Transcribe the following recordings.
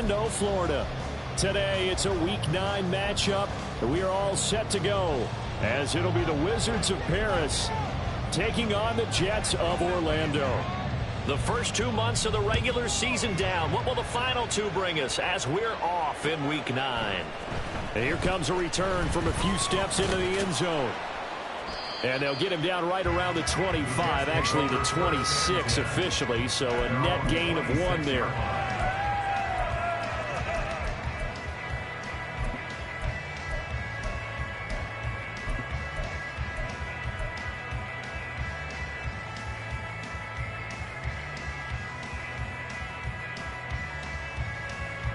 Orlando, Florida. Today, it's a Week 9 matchup. We are all set to go, as it'll be the Wizards of Paris taking on the Jets of Orlando. The first 2 months of the regular season down. What will the final 2 bring us as we're off in Week 9? And here comes a return from a few steps into the end zone. And they'll get him down right around the 25, actually the 26 officially, so a net gain of 1 there.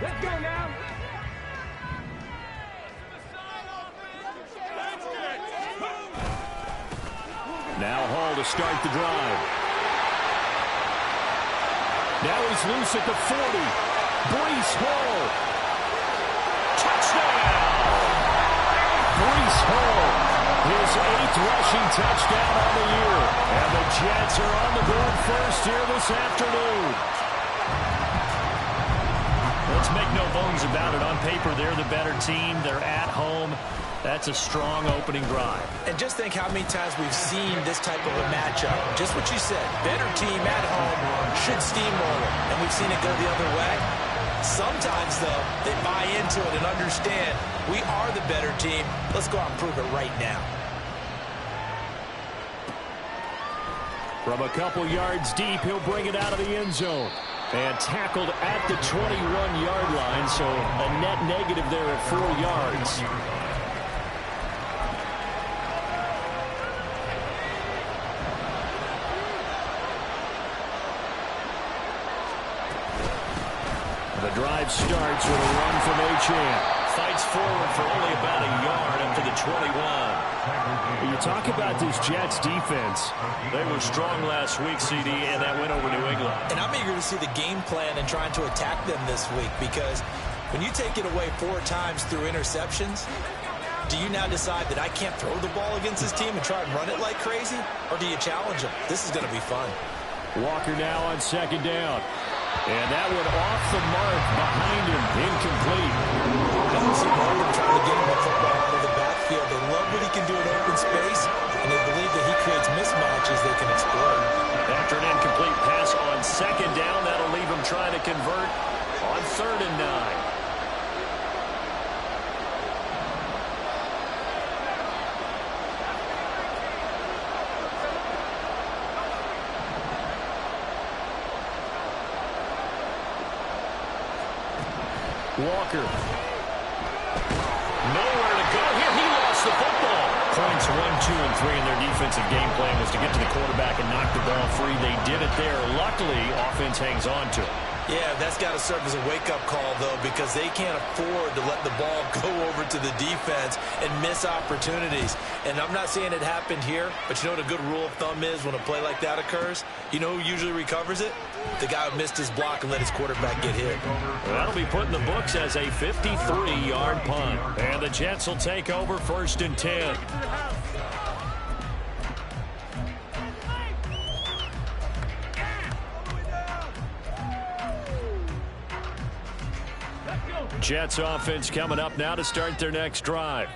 Let's go now. Now Hall to start the drive. Now he's loose at the 40. Breece Hall. Touchdown! Breece Hall, his 8th rushing touchdown on the year. And the Jets are on the board first here this afternoon. Let's make no bones about it. On paper, they're the better team. They're at home. That's a strong opening drive. And just think how many times we've seen this type of a matchup. Just what you said. Better team at home should steamroll it. And we've seen it go the other way. Sometimes, though, they buy into it and understand we are the better team. Let's go out and prove it right now. From a couple yards deep, he'll bring it out of the end zone. And tackled at the 21-yard line, so a net negative there at 4 yards. The drive starts with a run from Achane. Fights forward for only about a yard up to the 21. You talk about this Jets defense. They were strong last week, CD, and that went over New England. And I'm eager to see the game plan and trying to attack them this week, because when you take it away 4 times through interceptions, do you now decide that I can't throw the ball against this team and try and run it like crazy? Or do you challenge them? This is going to be fun. Walker now on 2nd down. And that one off the mark behind him. Incomplete. Don't see Morgan trying to get him the football out of the backfield. They love what he can do in open space, and they believe that he creates mismatches they can exploit. After an incomplete pass on 2nd down, that'll leave him trying to convert on 3rd and 9. Walker. Nowhere to go here. He lost the football. Points 1, 2, and 3 in their defensive game plan was to get to the quarterback and knock the ball free. They did it there. Luckily, offense hangs on to it. Yeah, that's got to serve as a wake-up call, though, because they can't afford to let the ball go over to the defense and miss opportunities. And I'm not saying it happened here, but you know what a good rule of thumb is when a play like that occurs? You know who usually recovers it? The guy who missed his block and let his quarterback get hit. That'll be put in the books as a 53-yard punt. And the Jets will take over 1st and 10. Jets offense coming up now to start their next drive.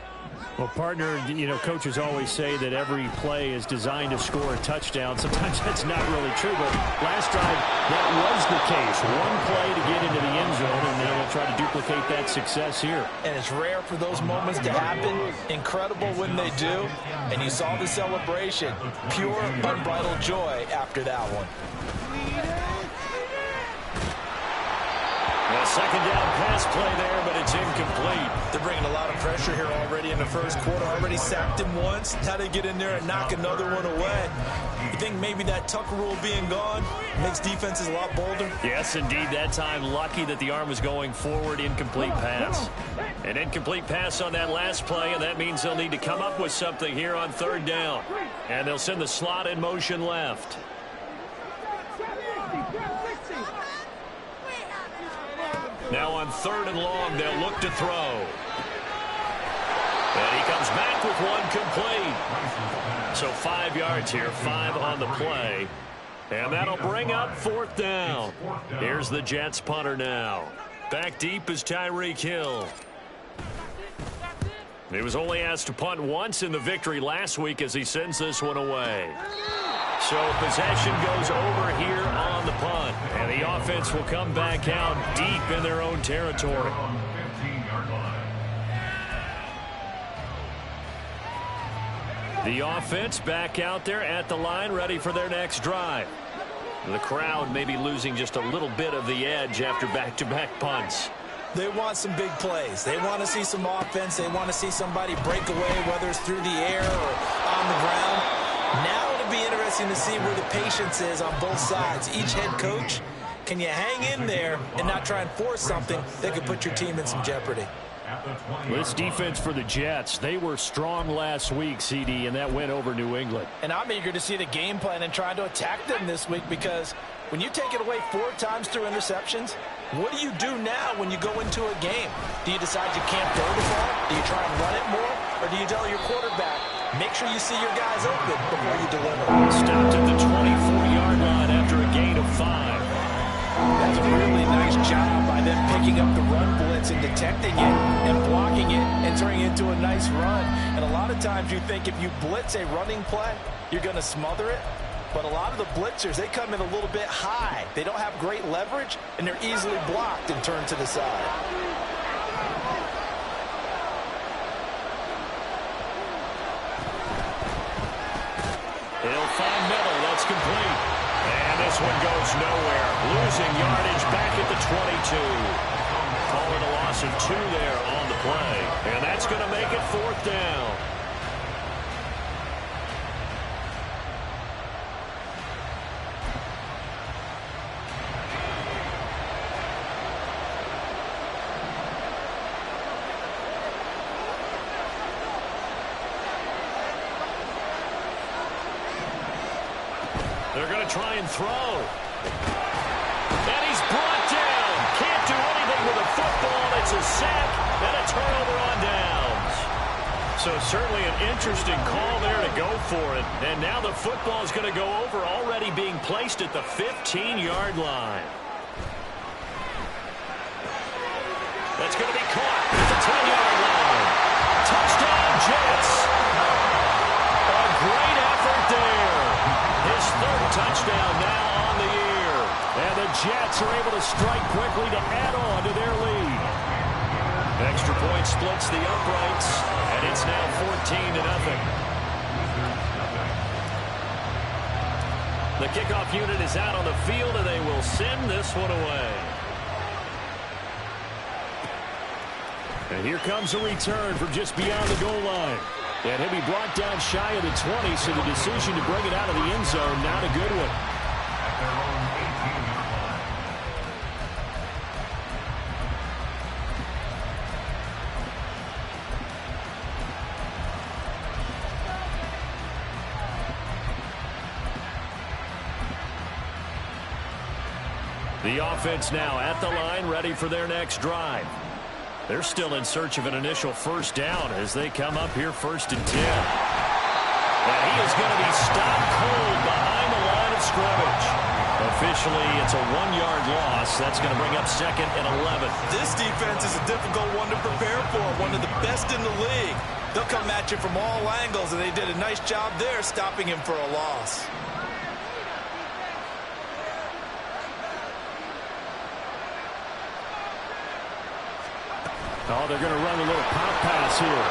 Well, partner, you know, coaches always say that every play is designed to score a touchdown. Sometimes that's not really true, but last drive, that was the case. One play to get into the end zone, and then we'll try to duplicate that success here. And it's rare for those moments to happen. Incredible when they do. And you saw the celebration. Pure, unbridled joy after that one. A 2nd down pass play there, but it's incomplete. They're bringing a lot of pressure here already in the first quarter. Already sacked him once. Now they get in there and knock another one away. You think maybe that Tucker rule being gone makes defenses a lot bolder? Yes, indeed. That time, lucky that the arm was going forward. Incomplete pass. An incomplete pass on that last play, and that means they'll need to come up with something here on 3rd down. And they'll send the slot in motion left. Now on 3rd and long, they'll look to throw. And he comes back with one complete. So 5 yards here, 5 on the play. And that'll bring up 4th down. Here's the Jets punter now. Back deep is Tyreek Hill. He was only asked to punt once in the victory last week as he sends this one away. So possession goes over here on the punt. And the offense will come back out deep in their own territory. The offense back out there at the line, ready for their next drive. The crowd may be losing just a little bit of the edge after back-to-back punts. They want some big plays. They want to see some offense. They want to see somebody break away, whether it's through the air or on the ground. Now it'll be interesting to see where the patience is on both sides. Each head coach, can you hang in there and not try and force something that could put your team in some jeopardy? This defense for the Jets, they were strong last week, CD, and that went over New England. And I'm eager to see the game plan and try to attack them this week, because when you take it away 4 times through interceptions, what do you do now when you go into a game? Do you decide you can't throw the ball? Do you try and run it more? Or do you tell your quarterback, make sure you see your guys open before you deliver? Stopped at the 24-yard line after a gain of 5. That's a really nice job by them picking up the run blitz and detecting it and blocking it and turning it into a nice run. And a lot of times you think if you blitz a running play, you're going to smother it. But a lot of the blitzers, they come in a little bit high. They don't have great leverage, and they're easily blocked and turned to the side. He'll find middle. That's complete. And this one goes nowhere. Losing yardage back at the 22. Calling a loss of 2 there on the play. And that's going to make it 4th down. They're going to try and throw. And he's brought down. Can't do anything with a football. It's a sack and a turnover on downs. So certainly an interesting call there to go for it. And now the football is going to go over, already being placed at the 15-yard line. That's going to be caught at the 10-yard line. Touchdown, Jets. A great effort there. His 3rd touchdown now on the year. And the Jets are able to strike quickly to add on to their lead. Extra point splits the uprights, and it's now 14-0. The kickoff unit is out on the field, and they will send this one away. And here comes a return from just beyond the goal line. And he'll be brought down shy of the 20, so the decision to bring it out of the end zone, not a good one. The offense now at the line, ready for their next drive. They're still in search of an initial 1st down as they come up here 1st and 10. And he is going to be stopped cold behind the line of scrimmage. Officially, it's a 1-yard loss. That's going to bring up 2nd and 11. This defense is a difficult one to prepare for, one of the best in the league. They'll come at you from all angles, and they did a nice job there stopping him for a loss. Oh, they're going to run a little pop pass here.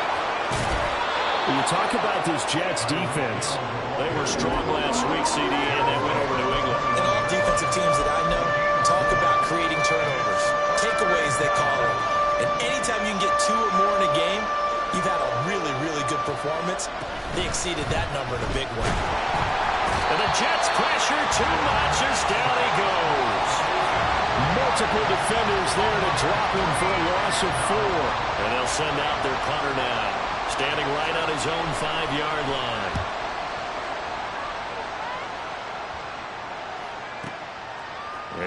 When you talk about this Jets defense, they were strong last week, CD, and they went over New England. And all defensive teams that I know talk about creating turnovers, takeaways they call them. And anytime you can get 2 or more in a game, you've had a really, really good performance. They exceeded that number in a big way. And the Jets pressure too much as down he goes. multiple defenders there to drop him for a loss of 4. And they'll send out their punter now, standing right on his own 5-yard line.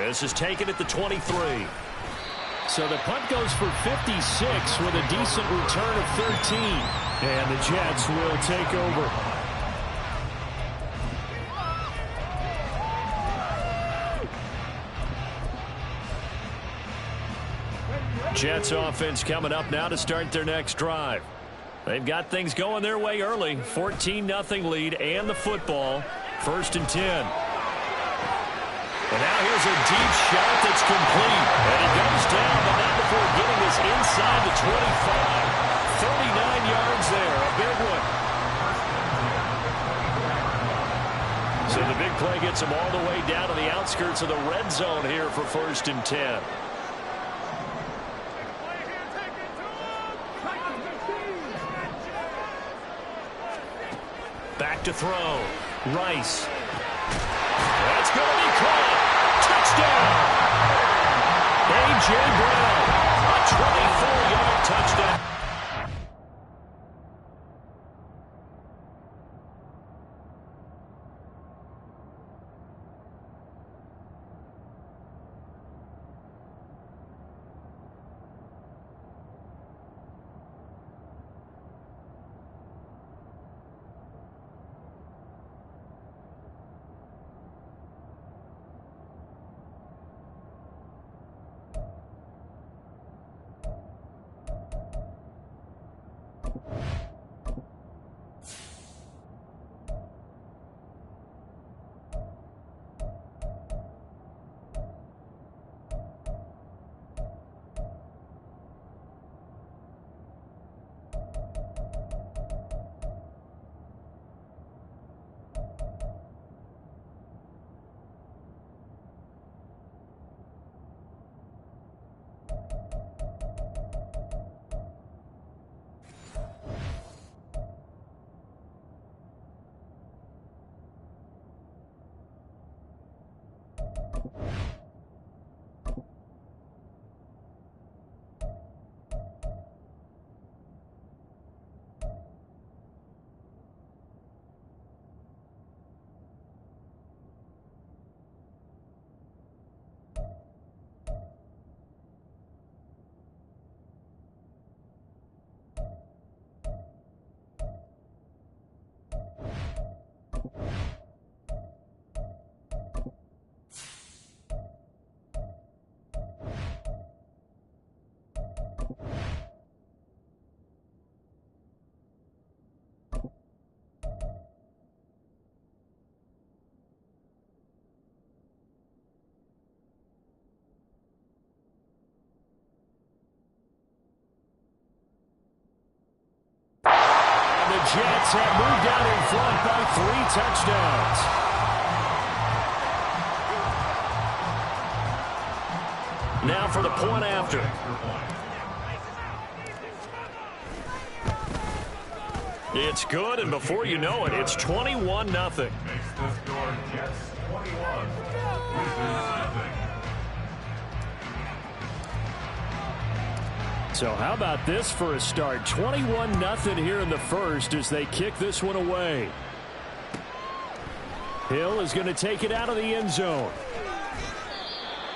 This is taken at the 23. So the punt goes for 56 with a decent return of 13. And the Jets will take over. Jets offense coming up now to start their next drive. They've got things going their way early. 14-0 lead and the football. 1st and 10. And now here's a deep shot that's complete. And he goes down, but not before getting this inside the 25. 39 yards there. A big one. So the big play gets him all the way down to the outskirts of the red zone here for 1st and 10. Back to throw. Rice. That's going to be caught. Touchdown. A.J. Brown. A 24-yard touchdown. Jets have moved out in front by 3 touchdowns. Now for the point after. It's good, and before you know it, it's 21-0. So how about this for a start? 21-0 here in the first as they kick this one away. Hill is going to take it out of the end zone.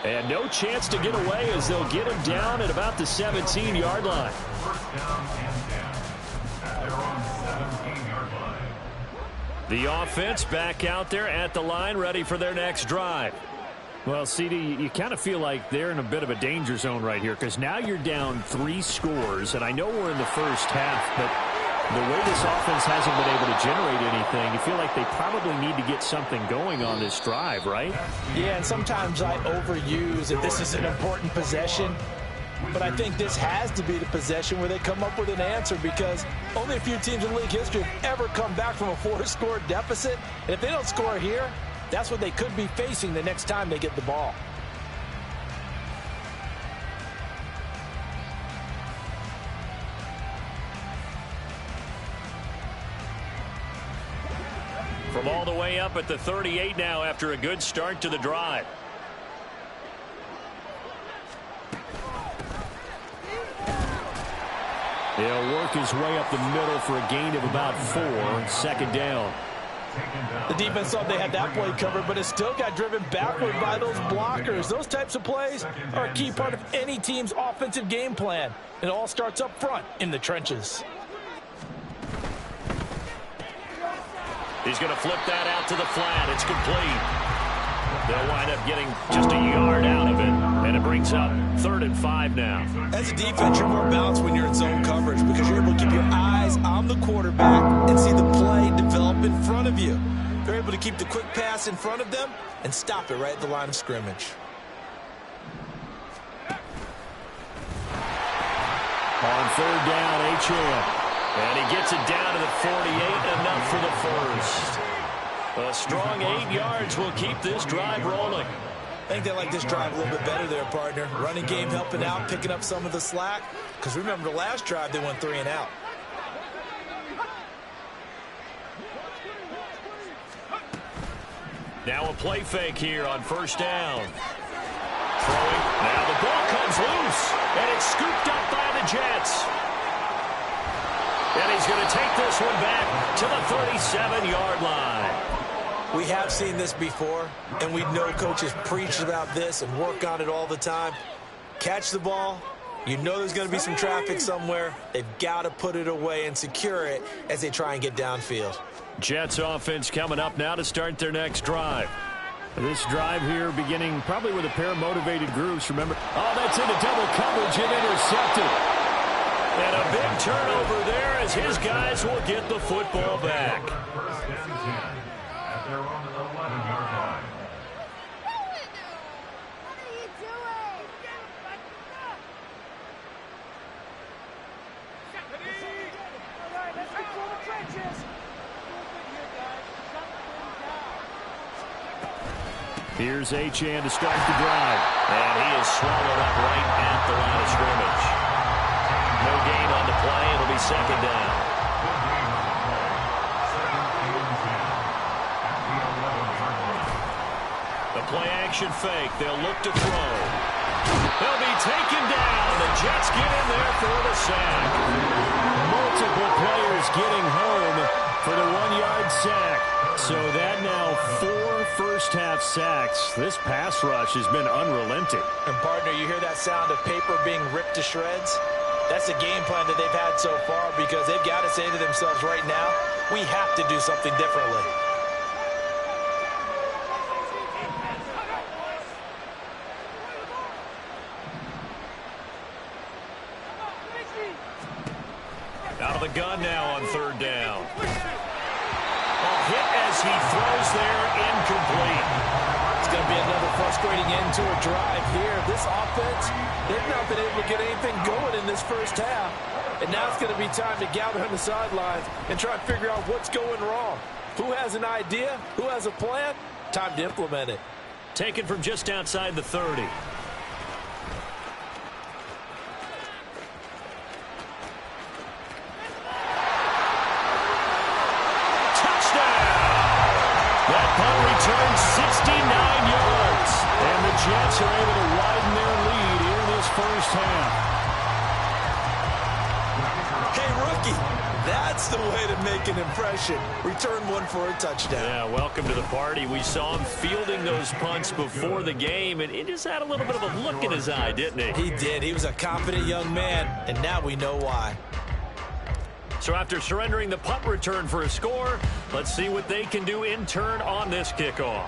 And no chance to get away as they'll get him down at about the 17-yard line. The offense back out there at the line, ready for their next drive. Well, CD, you kind of feel like they're in a bit of a danger zone right here because now you're down 3 scores, and I know we're in the first half, but the way this offense hasn't been able to generate anything, you feel like they probably need to get something going on this drive, right? Yeah, and sometimes I overuse that this is an important possession, but I think this has to be the possession where they come up with an answer because only a few teams in league history have ever come back from a 4-score deficit, and if they don't score here, that's what they could be facing the next time they get the ball. From all the way up at the 38 now after a good start to the drive. He'll work his way up the middle for a gain of about 4. 2nd down. The defense thought they had that play covered, but it still got driven backward by those blockers. Those types of plays are a key part of any team's offensive game plan. It all starts up front in the trenches. He's going to flip that out to the flat. It's complete. They'll wind up getting just a yard out of it, and it brings up 3rd and 5 now. As a defense, you're more balanced when you're in zone coverage because you're able to keep your eyes on the quarterback and see the play develop in front of you. They're able to keep the quick pass in front of them and stop it right at the line of scrimmage. On 3rd down, H.A. And he gets it down to the 48, enough for the first. A strong 8 yards will keep this drive rolling. I think they like this drive a little bit better there, partner. Running game helping out, picking up some of the slack. Because remember, the last drive, they went 3 and out. Now a play fake here on 1st down. Throwing. Now the ball comes loose. And it's scooped up by the Jets. And he's going to take this one back to the 37-yard line. We have seen this before, and we know coaches preach about this and work on it all the time. Catch the ball. You know there's going to be some traffic somewhere. They've got to put it away and secure it as they try and get downfield. Jets offense coming up now to start their next drive. This drive here beginning probably with a pair of motivated groups. Remember, oh, that's into double coverage and intercepted. And a big turnover there as his guys will get the football back. Here's H.A. to start the drive. And he is swallowed up right at the line of scrimmage. No gain on the play. It'll be 2nd down. The play action fake. They'll look to throw. They'll be taken down. The Jets get in there for the sack. Multiple players getting home for the 1-yard sack. So that now 4 first-half sacks. This pass rush has been unrelenting. And, partner, you hear that sound of paper being ripped to shreds? That's the game plan that they've had so far because they've got to say to themselves right now, we have to do something differently. Out of the gun now on 3rd down. A hit as he throws there, incomplete. It's going to be another frustrating end to a drive here. This offense, they've not been able to get anything going in this first half. And now it's going to be time to gather on the sidelines and try and figure out what's going wrong. Who has an idea? Who has a plan? Time to implement it. Taken from just outside the 30. Returns 69 yards. And the Jets are able to widen their lead here in this first half. Hey, rookie, that's the way to make an impression. Return one for a touchdown. Yeah, welcome to the party. We saw him fielding those punts before the game, and he just had a little bit of a look in his eye, didn't he? He did. He was a confident young man, and now we know why. So after surrendering the punt return for a score, let's see what they can do in turn on this kickoff.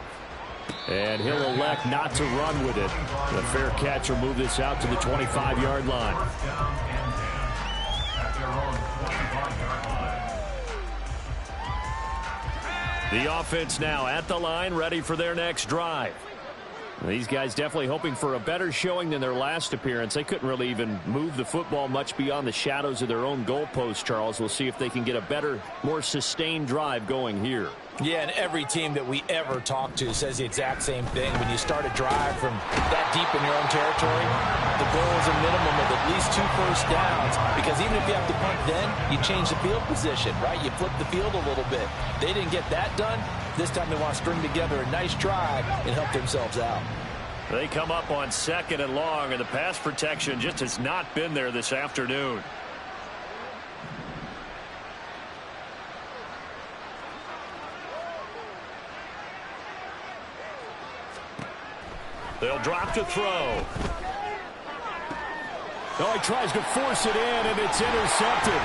And he'll elect not to run with it. The fair catch will move this out to the 25-yard line. The offense now at the line, ready for their next drive. These guys definitely hoping for a better showing than their last appearance. They couldn't really even move the football much beyond the shadows of their own goalpost, Charles. We'll see if they can get a better, more sustained drive going here. Yeah, and every team that we ever talk to says the exact same thing. When you start a drive from that deep in your own territory, the goal is a minimum of at least 2 first downs, because even if you have to punt then, you change the field position, right? You flip the field a little bit. They didn't get that done. This time they want to string together a nice drive and help themselves out. They come up on 2nd and long, and the pass protection just has not been there this afternoon. They'll drop to throw. Oh, he tries to force it in, and it's intercepted.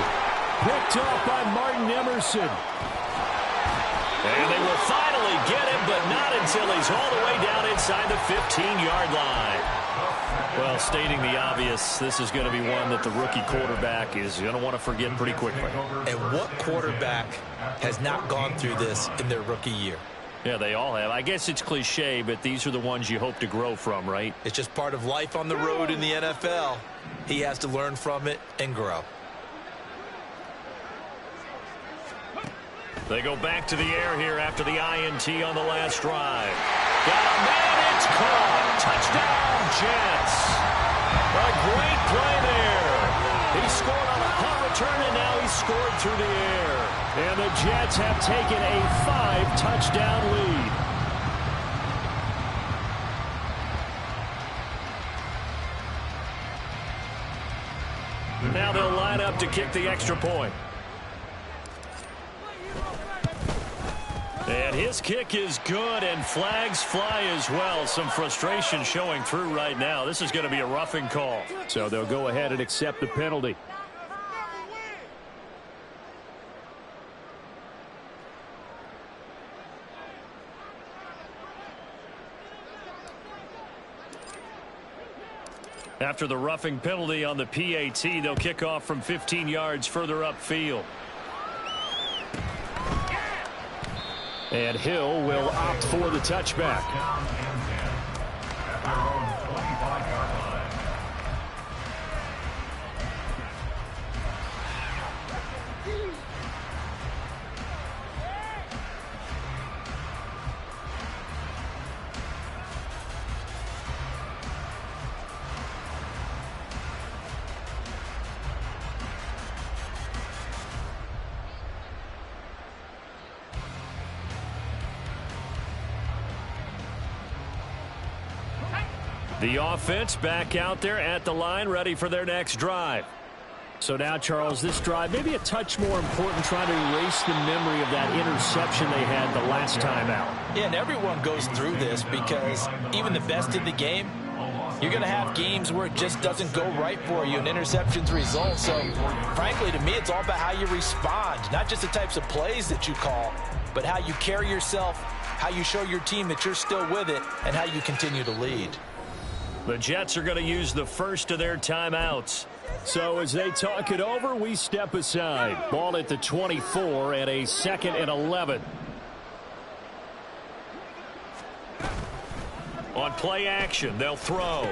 Picked up by Martin Emerson. And they will finally get him, but not until he's all the way down inside the 15-yard line. Well, stating the obvious, this is going to be one that the rookie quarterback is going to want to forget pretty quickly. And what quarterback has not gone through this in their rookie year? Yeah, they all have. I guess it's cliche, but these are the ones you hope to grow from, right? It's just part of life on the road in the NFL. He has to learn from it and grow. They go back to the air here after the INT on the last drive. Got a man, it's caught. Touchdown, Jets. A great play there. He scored on a punt return, and now he's scored through the air. And the Jets have taken a 5-touchdown lead. Now they'll line up to kick the extra point. And his kick is good, and flags fly as well. Some frustration showing through right now. This is going to be a roughing call. So they'll go ahead and accept the penalty. After the roughing penalty on the PAT, they'll kick off from 15 yards further upfield. And Hill will opt for the touchback. The offense back out there at the line, ready for their next drive. So now, Charles, this drive maybe a touch more important, trying to erase the memory of that interception they had the last time out. Yeah, and everyone goes through this because even the best in the game, you're going to have games where it just doesn't go right for you and interceptions result. So, frankly, to me, it's all about how you respond, not just the types of plays that you call, but how you carry yourself, how you show your team that you're still with it, and how you continue to lead. The Jets are going to use the first of their timeouts. So as they talk it over, we step aside. Ball at the 24 and a 2nd and 11. On play action, they'll throw.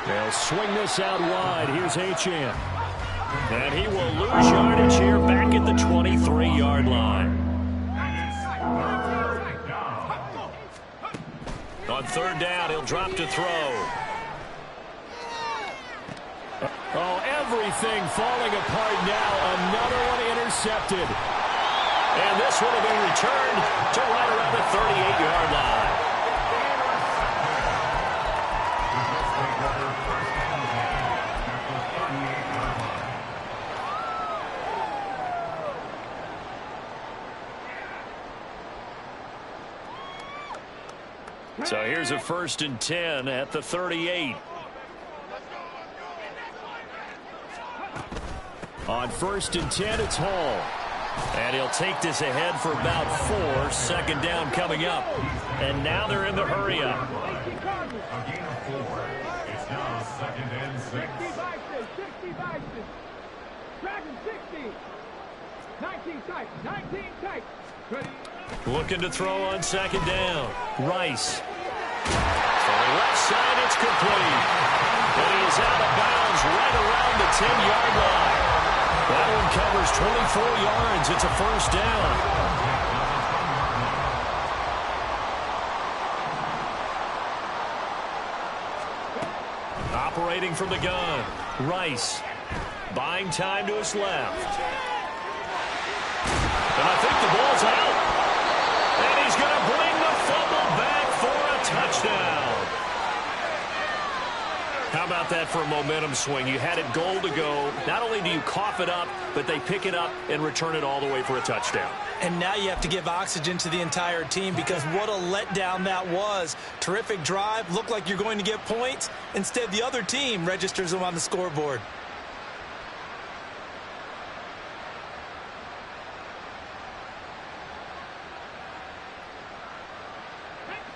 They'll swing this out wide. Here's Achane. And he will lose yardage here back at the 23-yard line. On 3rd down, he'll drop to throw. Oh, everything falling apart now. Another one intercepted. And this will have been returned to right around the 38-yard line. So here's a 1st and 10 at the 38. On 1st and 10, it's Hall. And he'll take this ahead for about 4. 2nd down coming up. And now they're in the hurry up. It's now 2nd and 6. 60. 19 tight. 19 tight. Ready. Looking to throw on 2nd down. Rice. To the left side, it's complete. And he is out of bounds right around the 10-yard line. That one covers 24 yards. It's a 1st down. Operating from the gun. Rice. Buying time to his left. And I think the ball's out. And he's going to bring the fumble back for a touchdown. How about that for a momentum swing? You had it goal to go. Not only do you cough it up, but they pick it up and return it all the way for a touchdown. And now you have to give oxygen to the entire team because what a letdown that was. Terrific drive. Looked like you're going to get points. Instead, the other team registers them on the scoreboard.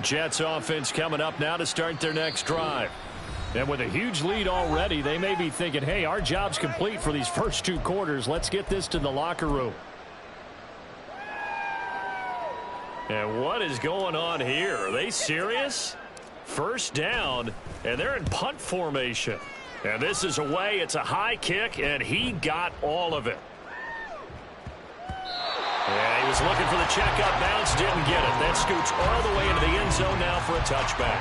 Jets offense coming up now to start their next drive. And with a huge lead already, they may be thinking, hey, our job's complete for these first 2 quarters. Let's get this to the locker room. And what is going on here? Are they serious? First down, and they're in punt formation. And this is away. It's a high kick, and he got all of it. And he was looking for the check-up bounce, didn't get it. That scoots all the way into the end zone now for a touchback.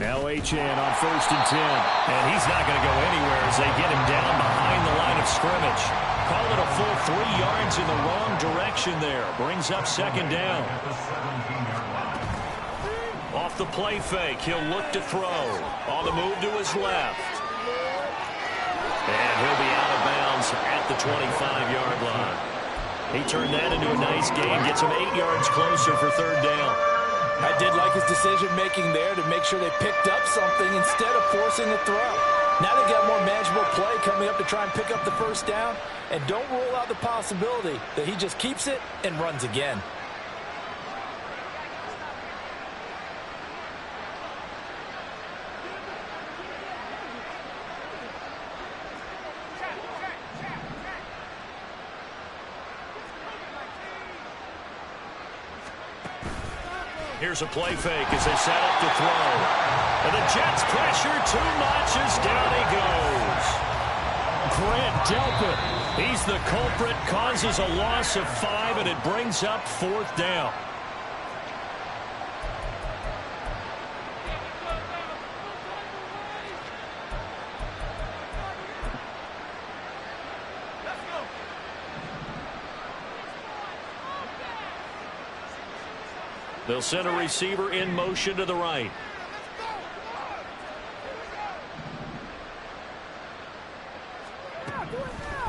Now Achane on 1st and 10. And he's not going to go anywhere as they get him down behind the line of scrimmage. Call it a full 3 yards in the wrong direction there. Brings up 2nd down. Off the play fake, he'll look to throw. On the move to his left. And he'll be out of bounds at the 25-yard line. He turned that into a nice gain. Gets him 8 yards closer for 3rd down. I did like his decision-making there to make sure they picked up something instead of forcing a throw. Now they got more manageable play coming up to try and pick up the 1st down. And don't rule out the possibility that he just keeps it and runs again. Here's a play fake as they set up to throw. And the Jets pressure too much as down he goes. Grant Delpit, he's the culprit, causes a loss of 5, and it brings up 4th down. They'll send a receiver in motion to the right.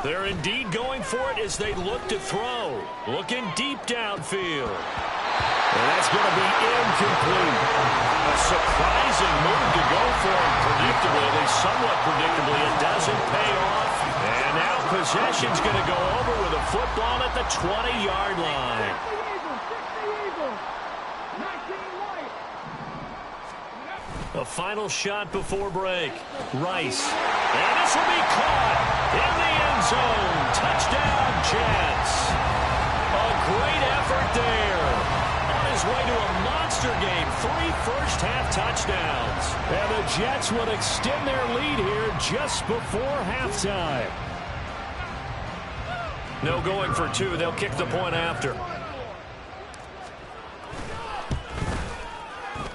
They're indeed going for it as they look to throw. Looking deep downfield. And that's going to be incomplete. A surprising move to go for him predictably, at least somewhat predictably. It doesn't pay off. And now possession's going to go over with a football at the 20-yard line. A final shot before break. Rice. And this will be caught in the end zone. Touchdown, Jets. A great effort there. On his way to a monster game. 3 first-half touchdowns. And the Jets will extend their lead here just before halftime. No going for 2. They'll kick the point after.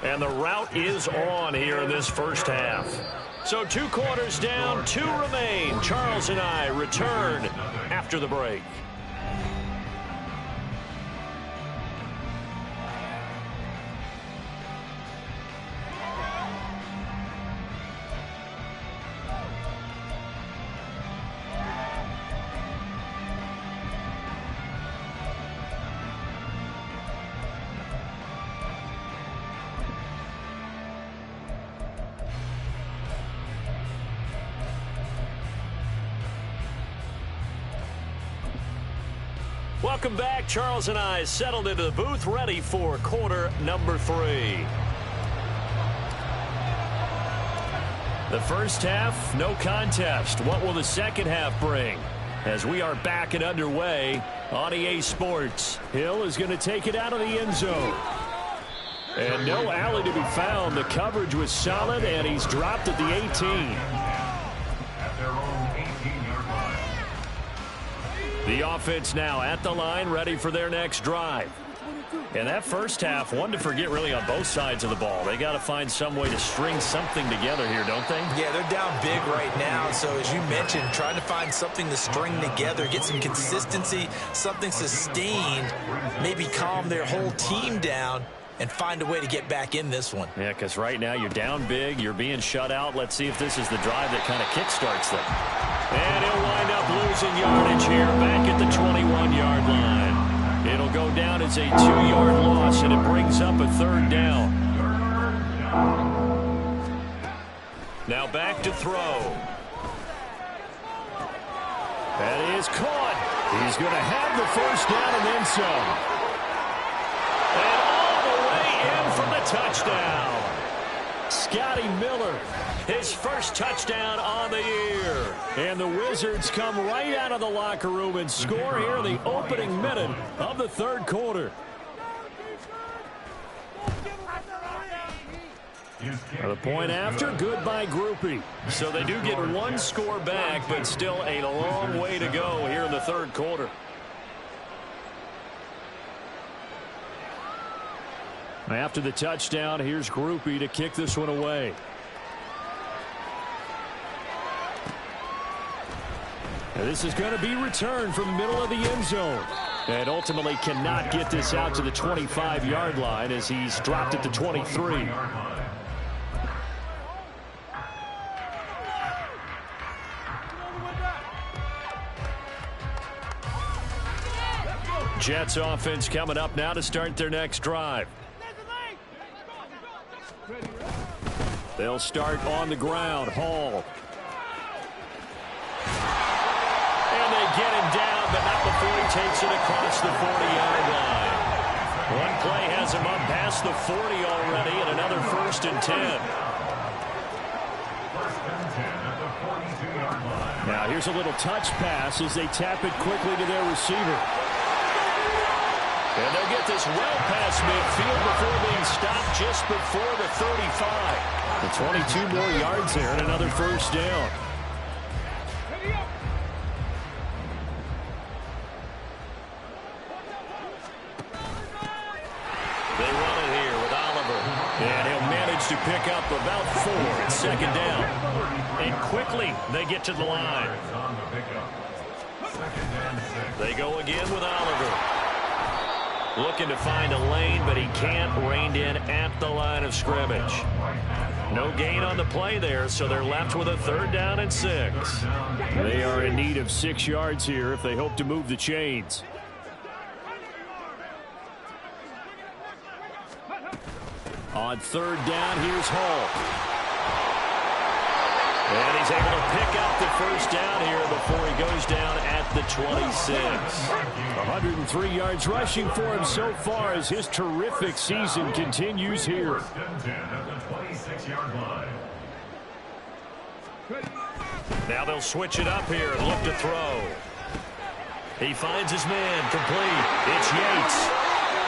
And the route is on here in this first half. So 2 quarters down, 2 remain. Charles and I return after the break. Welcome back. Charles and I settled into the booth, ready for quarter number 3. The first half, no contest. What will the second half bring? As we are back and underway on EA Sports. Hill is going to take it out of the end zone. And no alley to be found. The coverage was solid, and he's dropped at the 18. The offense now at the line, ready for their next drive. And that first half, one to forget really on both sides of the ball. They got to find some way to string something together here, don't they? Yeah, they're down big right now. So as you mentioned, trying to find something to string together, get some consistency, something sustained, maybe calm their whole team down and find a way to get back in this one. Yeah, because right now you're down big, you're being shut out. Let's see if this is the drive that kind of kickstarts them. And he'll wind up losing yardage here back at the 21-yard line. It'll It'll go down as a 2-yard loss, and it brings up a 3rd down. Now back to throw. That is caught. He's going to have the 1st down and then some. And all the way in for the touchdown. Scotty Miller, his 1st touchdown on the year. And the Wizards come right out of the locker room and score here in the opening minute of the 3rd quarter. The point after, good by Groupie. So they do get 1 score back, but still a long way to go here in the 3rd quarter. After the touchdown, here's Groupie to kick this one away. Now this is going to be returned from the middle of the end zone. And ultimately cannot get this out to the 25-yard line as he's dropped it to 23. Jets offense coming up now to start their next drive. They'll start on the ground. Hall. And they get him down, but not before he takes it across the 40-yard line. One play has him up past the 40 already, and another 1st and 10. Now here's a little touch pass as they tap it quickly to their receiver. And they'll get this well past midfield before being stopped just before the 35. The 22 more yards there and another 1st down. They run it here with Oliver. And he'll manage to pick up about 4 at 2nd down. And quickly they get to the line. They go again with Oliver. Looking to find a lane, but he can't. Reined in at the line of scrimmage. No gain on the play there, so they're left with a 3rd down and 6. They are in need of 6 yards here if they hope to move the chains. On 3rd down, here's Hall. And he's able to pick up the 1st down here before he goes down at the 26. 103 yards rushing for him so far as his terrific season continues here. Now they'll switch it up here and look to throw. He finds his man complete. It's Yates.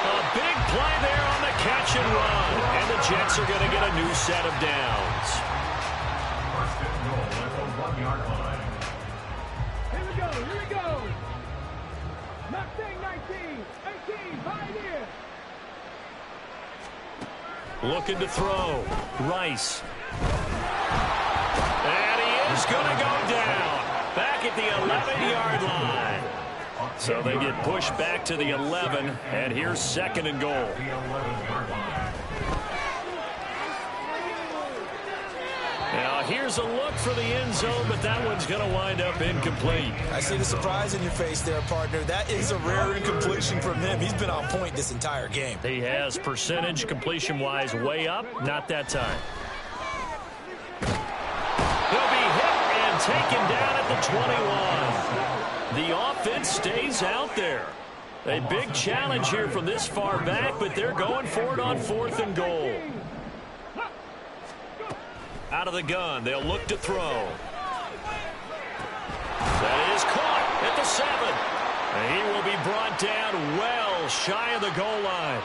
A big play there on the catch and run. And the Jets are going to get a new set of downs. Here we go. Mustang 19, 18, 5 here. Looking to throw. Rice. And he is going to go down. Back at the 11-yard line. So they get pushed back to the 11, and here's 2nd and goal. Now here's a look for the end zone, but that one's going to wind up incomplete. I see the surprise in your face there, partner. That is a rare incompletion from him. He's been on point this entire game. He has percentage completion-wise way up, not that time. He'll be hit and taken down at the 21. The offense stays out there. A big challenge here from this far back, but they're going for it on 4th and goal. Out of the gun, they'll look to throw. That is caught at the 7. And he will be brought down well shy of the goal line.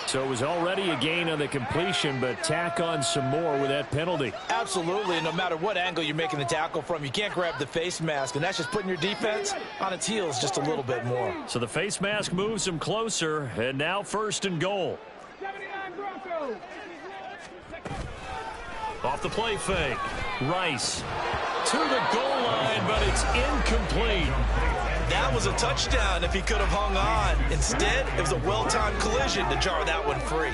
So it was already a gain on the completion, but tack on some more with that penalty. Absolutely, and no matter what angle you're making the tackle from, you can't grab the face mask, and that's just putting your defense on its heels just a little bit more. So the face mask moves them closer, and now 1st and goal. 79 Broncos. Off the play fake. Rice to the goal line, but it's incomplete. That was a touchdown if he could have hung on. Instead, it was a well-timed collision to jar that one free.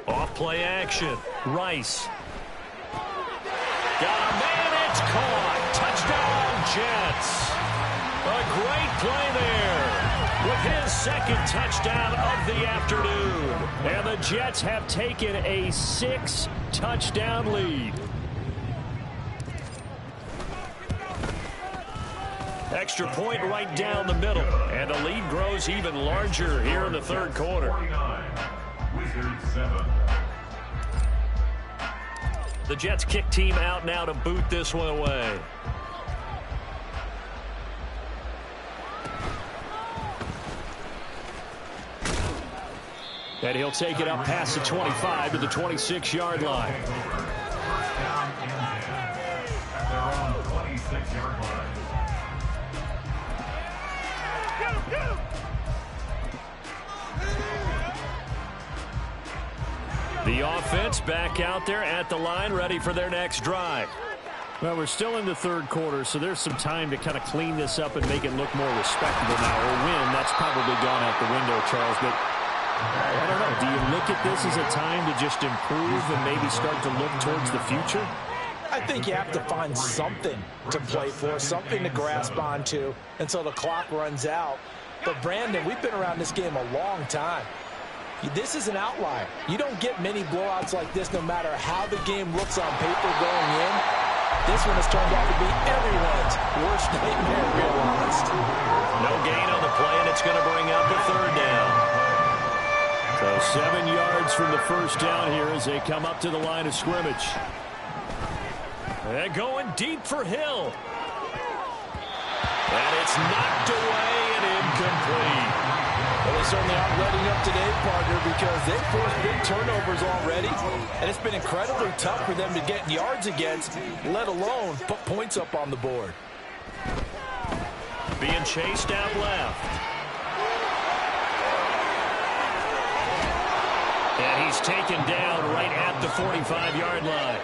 Off play action. Rice. Got a man, it's caught. Touchdown, Jets. play there with his second touchdown of the afternoon. And the Jets have taken a 6-touchdown lead. Extra point right down the middle. And the lead grows even larger here in the third quarter. The Jets kick team out now to boot this one away. And he'll take it up past the 25 to the 26-yard line. The offense back out there at the line, ready for their next drive. Well, we're still in the third quarter, so there's some time to kind of clean this up and make it look more respectable now. Or win, that's probably gone out the window, Charles. But I don't know. Do you look at this as a time to just improve and maybe start to look towards the future? I think you have to find something to play for, something to grasp onto until the clock runs out. But, Brandon, we've been around this game a long time. This is an outlier. You don't get many blowouts like this no matter how the game looks on paper going in. This one has turned out to be everyone's worst nightmare realized. No gain on the play, and it's going to bring up a third down. So 7 yards from the first down here as they come up to the line of scrimmage. They're going deep for Hill. And it's knocked away and incomplete. Well, they certainly aren't letting up today, partner, because they've forced big turnovers already, and it's been incredibly tough for them to get yards against, let alone put points up on the board. Being chased out left. And he's taken down right at the 45-yard line.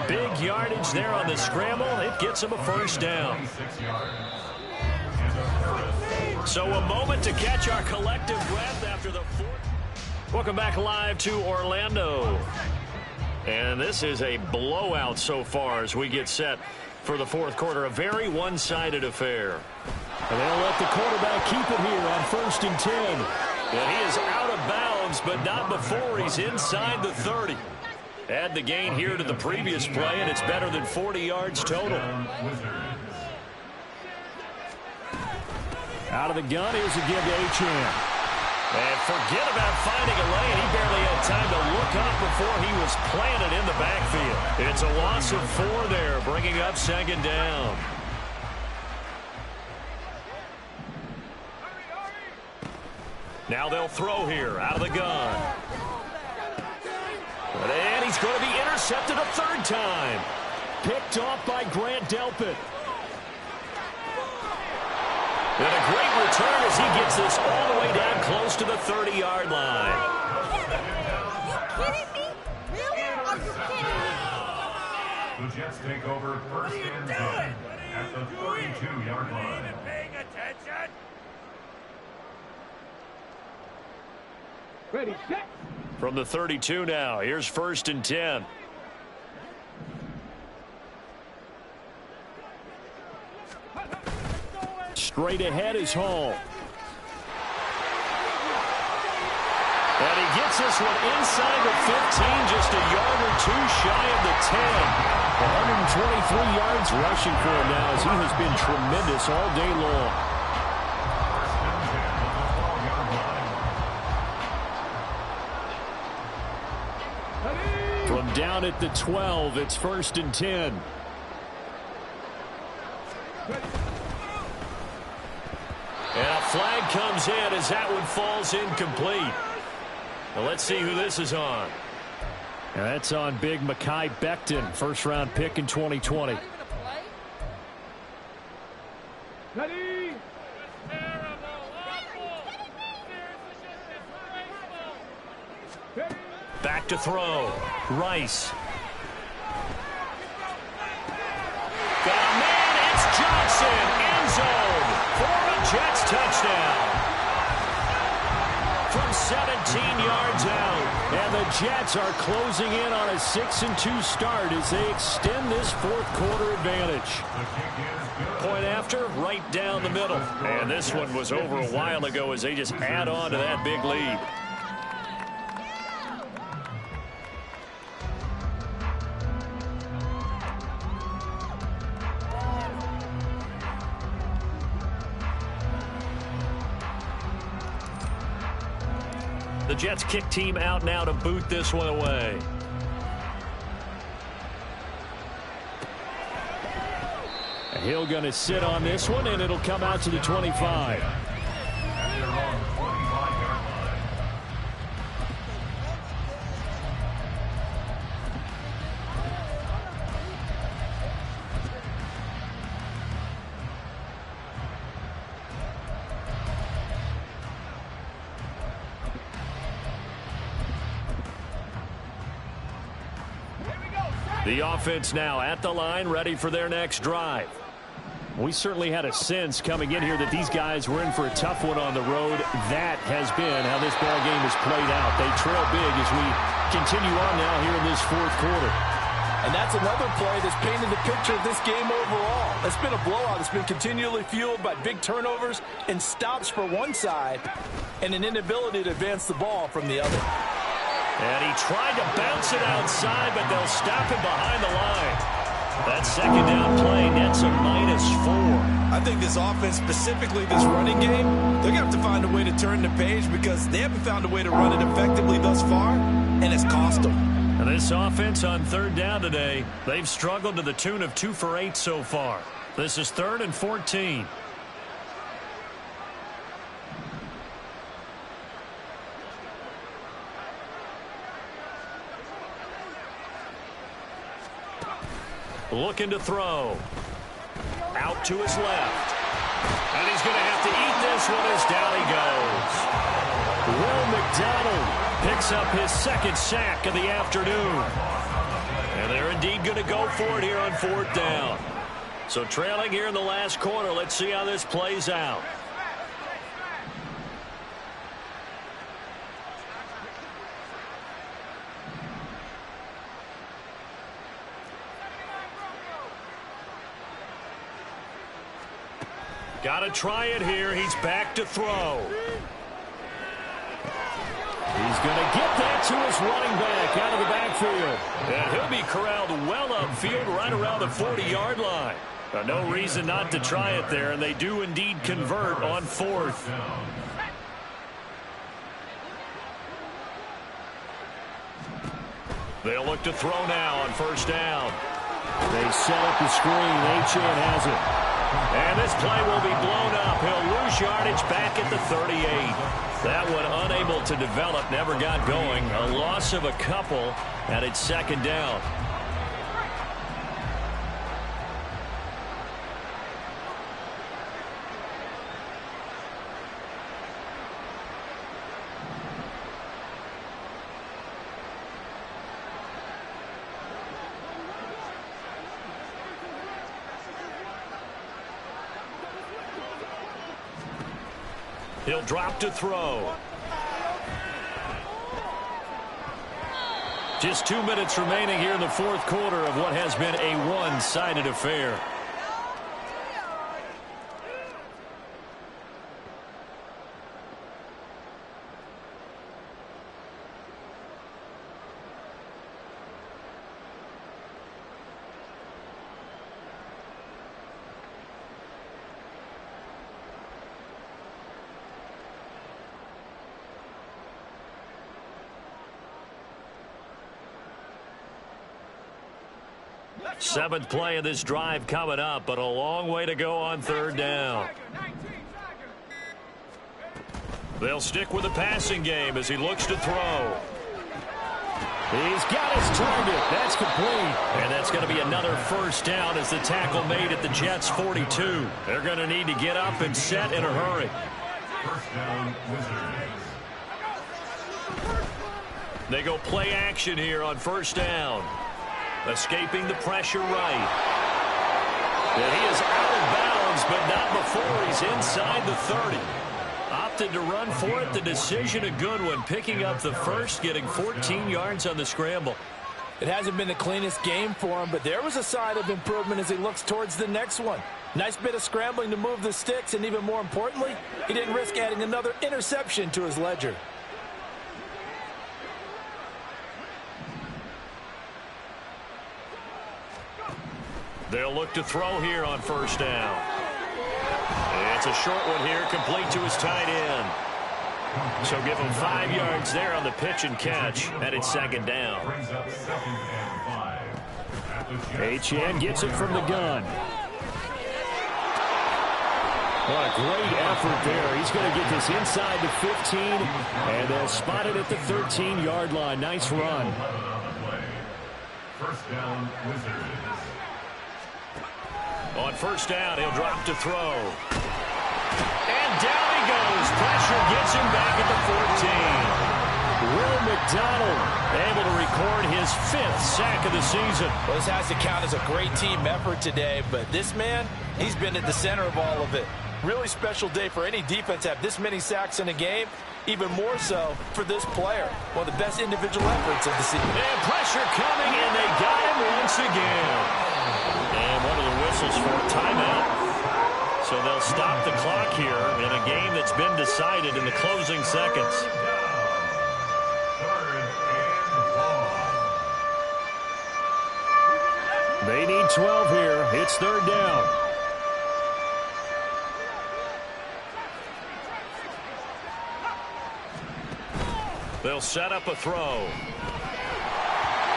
Big yardage there on the scramble. It gets him a first down. So a moment to catch our collective breath after the fourth. Welcome back live to Orlando. And this is a blowout so far as we get set for the fourth quarter. A very one-sided affair. And they'll let the quarterback keep it here on 1st and 10. And he is out of bounds, but not before he's inside the 30. Add the gain here to the previous play, and it's better than 40 yards total. Out of the gun, here's a give to Achane. And forget about finding a lane. He barely had time to look up before he was planted in the backfield. It's a loss of 4 there, bringing up second down. Now they'll throw here out of the gun. And he's going to be intercepted a third time. Picked off by Grant Delpit. And a great return as he gets this all the way down close to the 30-yard line. Are you kidding me? Really? Are you kidding me? The Jets take over 1st and 10 at the 32-yard line. Paying attention? Ready, set. From the 32 now, here's 1st and 10. Straight ahead is Hall. And he gets this one inside the 15, just a yard or two shy of the 10. 123 yards rushing for him now as he has been tremendous all day long. From down at the 12, it's 1st and 10. And a flag comes in as that one falls incomplete. Well, let's see who this is on. And that's on big Mekhi Becton, first-round pick in 2020. Ready. Back to throw. Rice. Got a man. It's Johnson. End zone for a Jets touchdown. from 17 yards out. And the Jets are closing in on a 6-2 start as they extend this fourth quarter advantage. Point after, right down the middle. And this one was over a while ago as they just add on to that big lead. The Jets kick team out now to boot this one away. Hill going to sit on this one, and it'll come out to the 25. The offense now at the line, ready for their next drive. We certainly had a sense coming in here that these guys were in for a tough one on the road. That has been how this ball game has played out. They trail big as we continue on now here in this fourth quarter. And that's another play that's painted the picture of this game overall. It's been a blowout. It's been continually fueled by big turnovers and stops for one side and an inability to advance the ball from the other. And he tried to bounce it outside, but they'll stop him behind the line. That second down play nets a -4. I think this offense, specifically this running game, they're going to have to find a way to turn the page because they haven't found a way to run it effectively thus far, and it's cost them. And this offense on third down today, they've struggled to the tune of 2 for 8 so far. This is 3rd and 14. Looking to throw. Out to his left. And he's going to have to eat this one as down he goes. Will McDonald Picks up his second sack of the afternoon. And they're indeed going to go for it here on 4th down. So trailing here in the last quarter. Let's see how this plays out. Got to try it here. He's back to throw. He's going to get that to his running back out of the backfield. And he'll be corralled well upfield right around the 40-yard line. No reason not to try it there, and they do indeed convert on 4th. They'll look to throw now on 1st down. They set up the screen. Achane has it. And this play will be blown up. He'll lose yardage back at the 38. That one unable to develop, never got going. A loss of a couple, and it's 2nd down. He'll drop to throw. Just 2 minutes remaining here in the 4th quarter of what has been a one-sided affair. Seventh play of this drive coming up, but a long way to go on 3rd down. They'll stick with the passing game as he looks to throw. He's got his target. That's complete. And that's going to be another 1st down as the tackle made at the Jets' 42. They're going to need to get up and set in a hurry. 1st down, Wizards. They go play action here on 1st down. Escaping the pressure right. And he is out of bounds, but not before he's inside the 30. Opted to run for it. The decision a good one. Picking up the first, getting 14 yards on the scramble. It hasn't been the cleanest game for him, but there was a sign of improvement as he looks towards the next one. Nice bit of scrambling to move the sticks, and even more importantly, he didn't risk adding another interception to his ledger. They'll look to throw here on first down. It's a short one here, complete to his tight end. So give him 5 yards there on the pitch and catch, and it's second down. Achane gets it from the gun. What a great effort there. He's going to get this inside the 15, and they'll spot it at the 13-yard line. Nice run. First down, Wizards. On first down, he'll drop to throw. And down he goes. Pressure gets him back at the 14. Will McDonald able to record his 5th sack of the season. Well, this has to count as a great team effort today, but this man, he's been at the center of all of it. Really special day for any defense to have this many sacks in a game, even more so for this player. One of the best individual efforts of the season. And pressure coming, and they got him once again. And one of the whistles for a timeout. So they'll stop the clock here in a game that's been decided in the closing seconds. They need 12 here. It's third down. They'll set up a throw.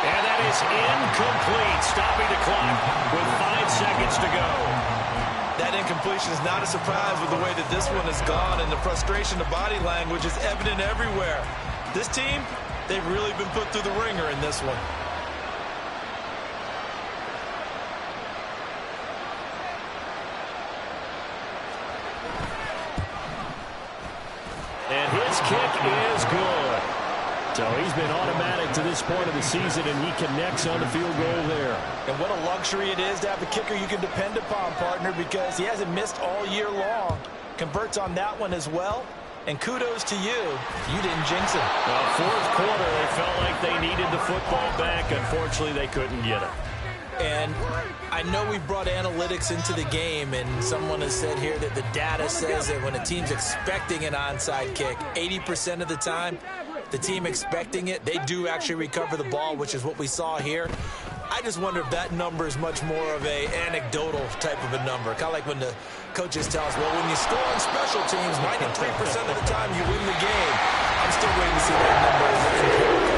And that is incomplete, stopping the clock with 5 seconds to go. That incompletion is not a surprise with the way that this one has gone, and the frustration, the body language is evident everywhere. This team, they've really been put through the ringer in this one. And his kick is good. So he's been automatic to this point of the season, and he connects on the field goal there. And what a luxury it is to have a kicker you can depend upon, partner, because he hasn't missed all year long. Converts on that one as well. And kudos to you. You didn't jinx him. Well, fourth quarter, they felt like they needed the football back. Unfortunately, they couldn't get it. And I know we brought analytics into the game, and someone has said here that the data says that when a team's expecting an onside kick, 80% of the time, the team expecting it, they do actually recover the ball, which is what we saw here. I just wonder if that number is much more of a anecdotal type of a number. Kind of like when the coaches tell us, well, when you score on special teams, 93% of the time you win the game. I'm still waiting to see that number.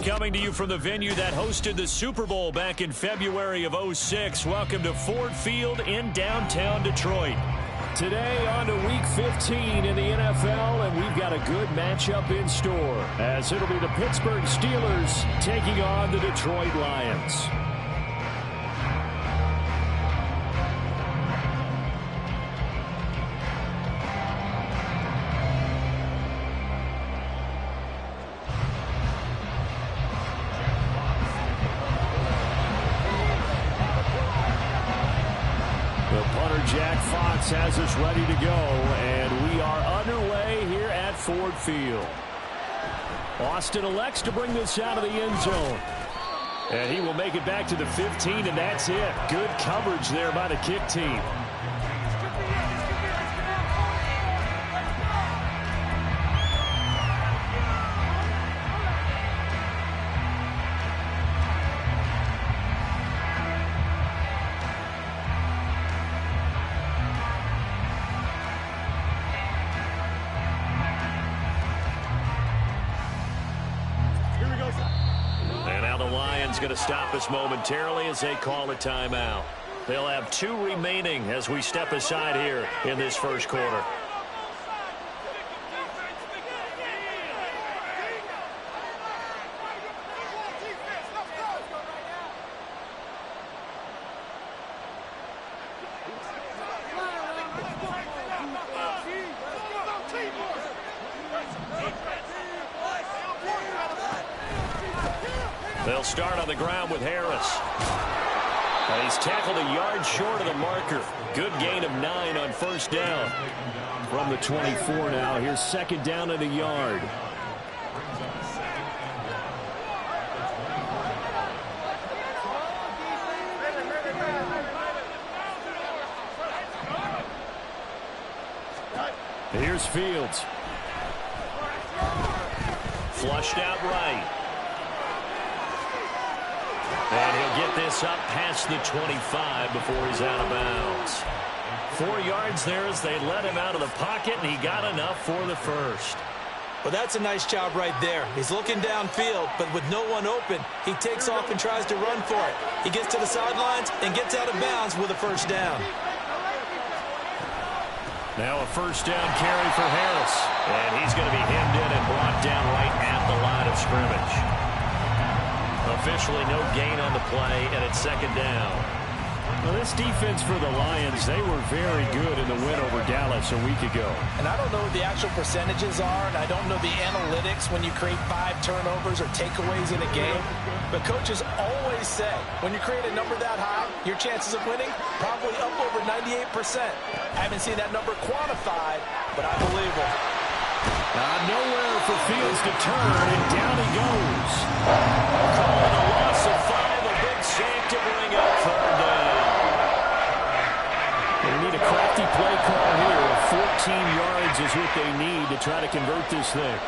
Coming to you from the venue that hosted the Super Bowl back in February of '06. Welcome to Ford Field in downtown Detroit. Today on to Week 15 in the NFL, and we've got a good matchup in store, as it'll be the Pittsburgh Steelers taking on the Detroit Lions. Has us ready to go, and we are underway here at Ford Field. Austin elects to bring this out of the end zone, and he will make it back to the 15, and that's it. Good coverage there by the kick team. Going to stop us momentarily as they call a timeout. They'll have 2 remaining as we step aside here in this first quarter. They'll start on the ground with Harris. He's tackled a yard short of the marker. Good gain of 9 on first down. From the 24 now, here's second down and a yard. Here's Fields. Flushed out right. And he'll get this up past the 25 before he's out of bounds. 4 yards there as they let him out of the pocket, and he got enough for the first. Well, that's a nice job right there. He's looking downfield, but with no one open, he takes off and tries to run for it. He gets to the sidelines and gets out of bounds with a first down. Now a first down carry for Harris. And he's going to be hemmed in and brought down right at the line of scrimmage. Officially no gain on the play, and it's second down. Well, this defense for the Lions, they were very good in the win over Dallas a week ago. And I don't know what the actual percentages are, and I don't know the analytics when you create 5 turnovers or takeaways in a game. But coaches always say, when you create a number that high, your chances of winning probably up over 98%. I haven't seen that number quantified, but I believe it. Nowhere for Fields to turn, and down he goes. Calling a loss of 5, a big sack to bring up third down. They need a crafty play call here. 14 yards is what they need to try to convert this thing.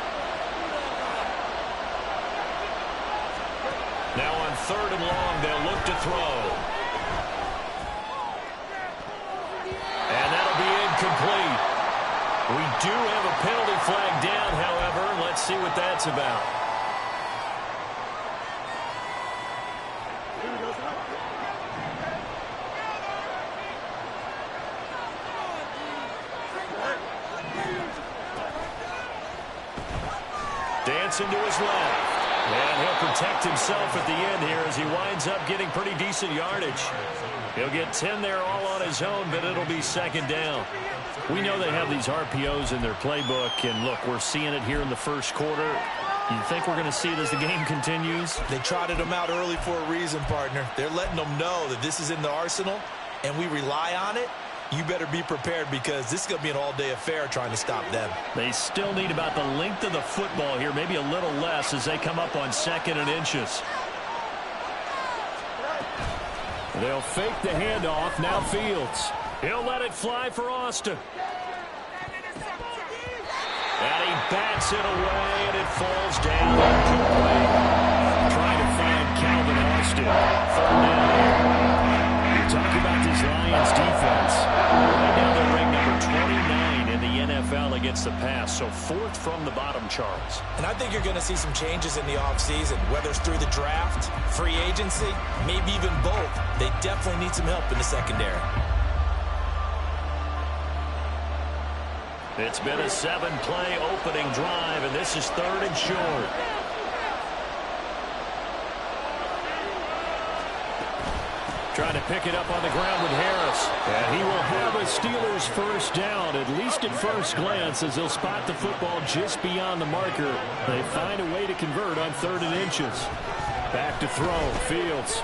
Now on 3rd and long, they'll look to throw. We do have a penalty flag down, however. Let's see what that's about. Dancing to his left. And he'll protect himself at the end here as he winds up getting pretty decent yardage. He'll get 10 there all on his own, but it'll be second down. We know they have these RPOs in their playbook, and look, we're seeing it here in the first quarter. You think we're going to see it as the game continues? They trotted them out early for a reason, partner. They're letting them know that this is in the arsenal, and we rely on it. You better be prepared because this is going to be an all-day affair trying to stop them. They still need about the length of the football here, maybe a little less as they come up on 2nd and inches. They'll fake the handoff. Now Fields. He'll let it fly for Austin. And he bats it away, and it falls down incomplete. Trying to find Calvin Austin. 3rd down here. Talk about this Lions defense. Right now they're ranked number 29 in the NFL against the pass, so 4th from the bottom, Charles. And I think you're going to see some changes in the offseason, whether it's through the draft, free agency, maybe even both. They definitely need some help in the secondary. It's been a 7-play opening drive, and this is 3rd and short. Trying to pick it up on the ground with Harris. And he will have a Steelers first down, at least at first glance, as he'll spot the football just beyond the marker. They find a way to convert on 3rd and inches. Back to throw. Fields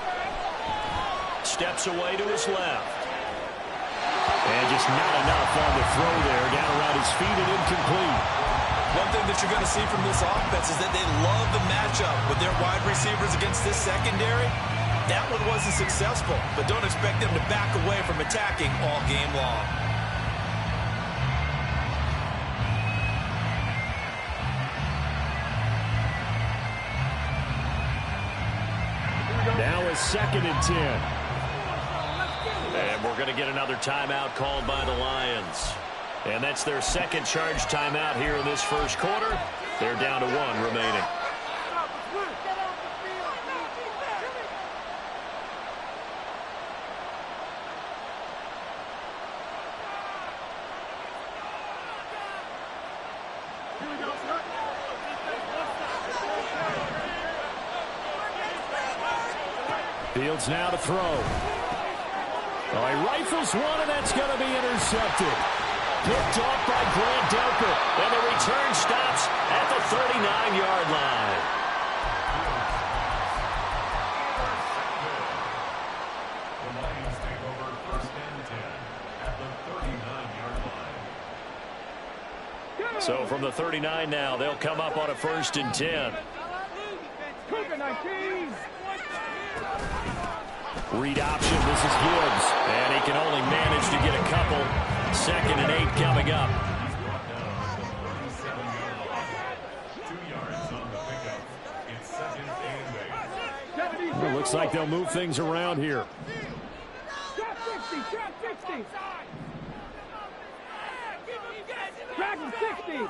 steps away to his left. And just not enough on the throw there. Down around his feet and incomplete. One thing that you're going to see from this offense is that they love the matchup with their wide receivers against this secondary. That one wasn't successful, but don't expect them to back away from attacking all game long. Now it's 2nd and 10. And we're going to get another timeout called by the Lions. And that's their 2nd charge timeout here in this first quarter. They're down to 1 remaining. Fields now to throw. Oh, he rifles one, and that's going to be intercepted. Picked off by Grant Delpit. And the return stops at the 39-yard line. The Lions take over 1st and 10 at the 39-yard line. So from the 39 now, they'll come up on a 1st and 10. Cougar 19. Read option. This is Gibbs. And he can only manage to get a couple. 2nd and 8 coming up. It looks like they'll move things around here. Trap 60. Trap 60. Trap 60.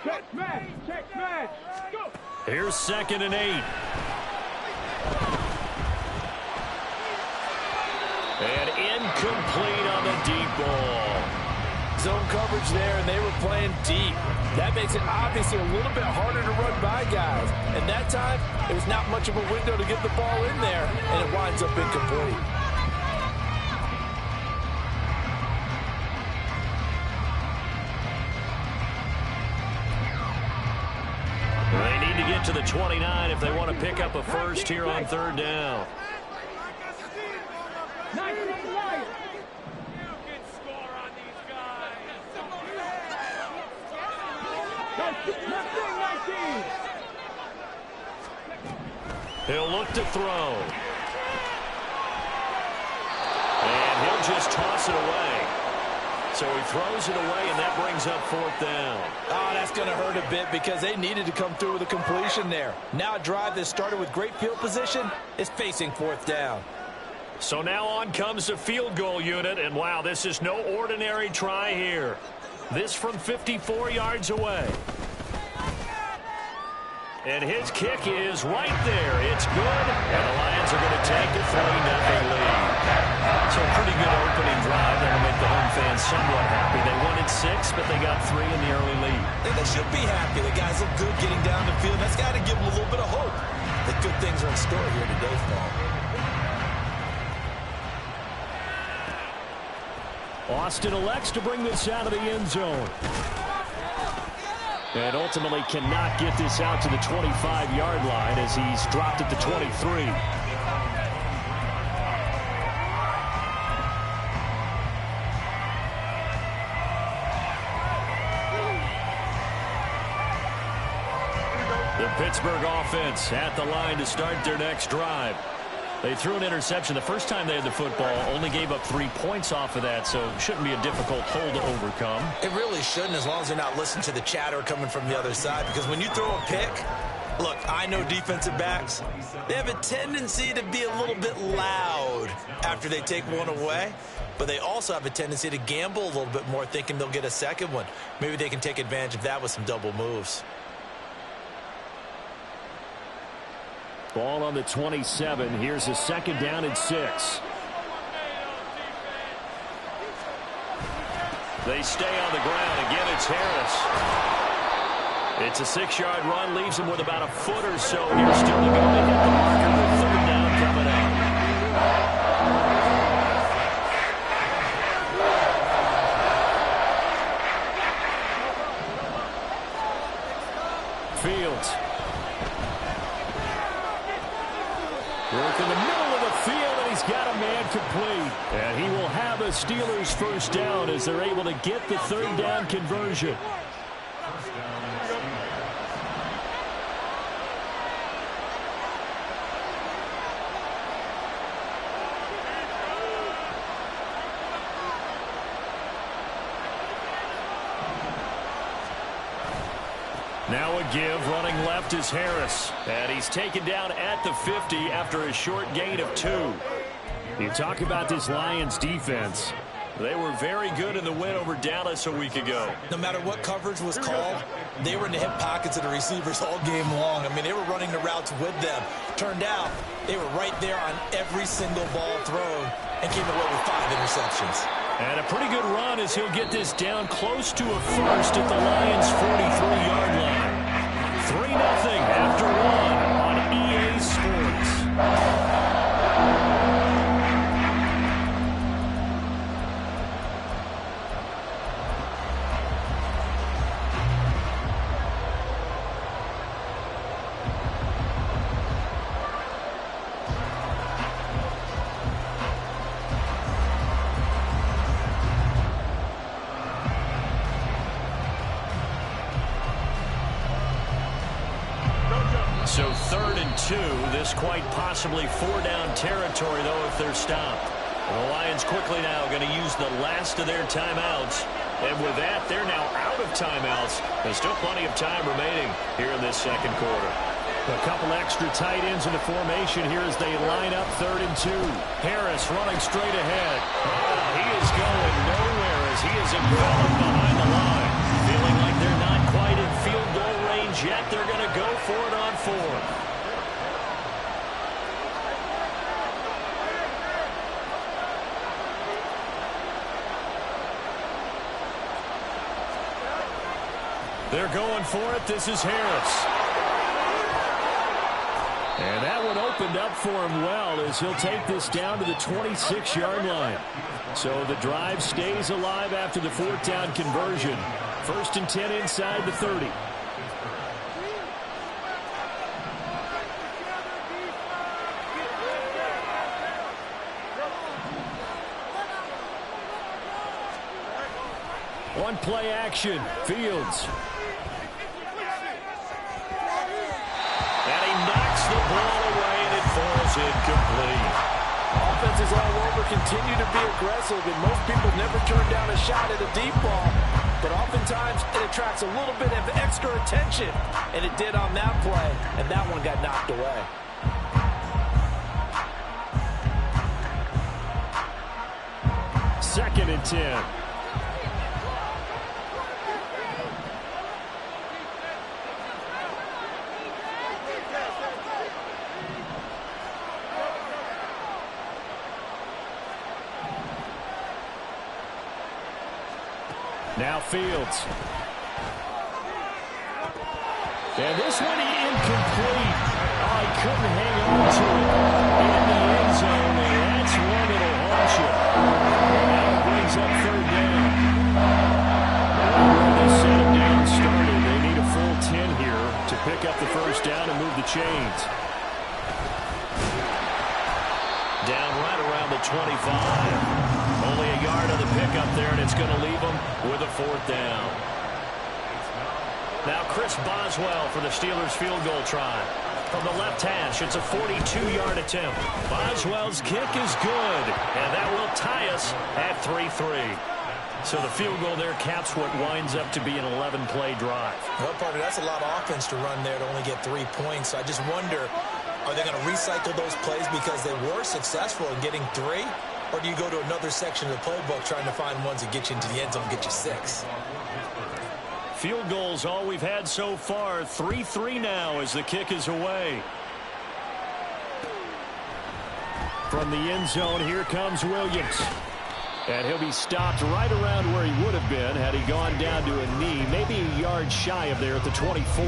Check match. Check match. Go. Here's 2nd and 8. And incomplete on the deep ball. Zone coverage there, and they were playing deep. That makes it obviously a little bit harder to run by guys. And that time, it was not much of a window to get the ball in there, and it winds up incomplete. They need to get to the 29 if they want to pick up a first here on 3rd down. Nice. He'll look to throw. And he'll just toss it away. So he throws it away, and that brings up 4th down. Oh, that's going to hurt a bit because they needed to come through with a completion there. Now a drive that started with great field position is facing 4th down. So now on comes the field goal unit, and wow, this is no ordinary try here. This from 54 yards away. And his kick is right there. It's good, and the Lions are going to take a 3-0 lead. So a pretty good opening drive. That'll make the home fans somewhat happy. They wanted 6, but they got 3 in the early lead. And they should be happy. The guys look good getting down the field. That's got to give them a little bit of hope that good things are in store here today for them. Austin elects to bring this out of the end zone. And ultimately cannot get this out to the 25-yard line as he's dropped at the 23. The Pittsburgh offense at the line to start their next drive. They threw an interception the first time they had the football, only gave up 3 points off of that, so it shouldn't be a difficult hole to overcome. It really shouldn't, as long as they're not listening to the chatter coming from the other side, because when you throw a pick, look, I know defensive backs, they have a tendency to be a little bit loud after they take one away, but they also have a tendency to gamble a little bit more, thinking they'll get a second one. Maybe they can take advantage of that with some double moves. Ball on the 27. Here's a 2nd down and 6. They stay on the ground. Again, it's Harris. It's a 6-yard run. Leaves him with about a foot or so here. Still to go to hit the marker with 3rd down coming up. Fields. Work in the middle of the field, and he's got a man complete. And he will have a Steelers 1st down as they're able to get the 3rd down conversion. Now a give, running left is Harris. And he's taken down at the 50 after a short gain of 2. You talk about this Lions defense. They were very good in the win over Dallas a week ago. No matter what coverage was called, they were in the hip pockets of the receivers all game long. I mean, they were running the routes with them. Turned out, they were right there on every single ball thrown and came away with 5 interceptions. And a pretty good run as he'll get this down close to a first at the Lions' 43-yard line. 3-0 after 1 on EA Sports. So 3rd and 2. This quite possibly 4-down territory, though, if they're stopped. And the Lions quickly now going to use the last of their timeouts. And with that, they're now out of timeouts. There's still plenty of time remaining here in this 2nd quarter. A couple extra tight ends in the formation here as they line up 3rd and 2. Harris running straight ahead. He is going nowhere as he is enveloped behind the line. Feeling like they're not quite in field goal range yet. They're going to go for it on 4th. They're going for it. This is Harris. And that one opened up for him well as he'll take this down to the 26-yard line. So the drive stays alive after the 4th down conversion. 1st and 10 inside the 30. One play action. Fields. And he knocks the ball away, and it falls incomplete. Offenses all over continue to be aggressive, and most people never turn down a shot at a deep ball. But oftentimes, it attracts a little bit of extra attention, and it did on that play, and that one got knocked away. 2nd and 10. Now Fields. And this one incomplete. Oh, he couldn't hang on to it in the end zone, and that's one that'll haunt you. And now it brings up 3rd down. They set it down and started. They need a full 10 here to pick up the 1st down and move the chains. Down right around the 25. Only a yard of the pickup there, and it's going to leave them with a 4th down. Now Chris Boswell for the Steelers field goal try. From the left hash, it's a 42-yard attempt. Boswell's kick is good, and that will tie us at 3-3. So the field goal there caps what winds up to be an 11-play drive. Well, partner, that's a lot of offense to run there to only get 3 points. So I just wonder, are they going to recycle those plays because they were successful in getting 3? Or do you go to another section of the playbook trying to find ones that get you into the end zone and get you 6? Field goals all we've had so far. 3-3 now as the kick is away. From the end zone, here comes Williams. And he'll be stopped right around where he would have been had he gone down to a knee, maybe a yard shy of there at the 24.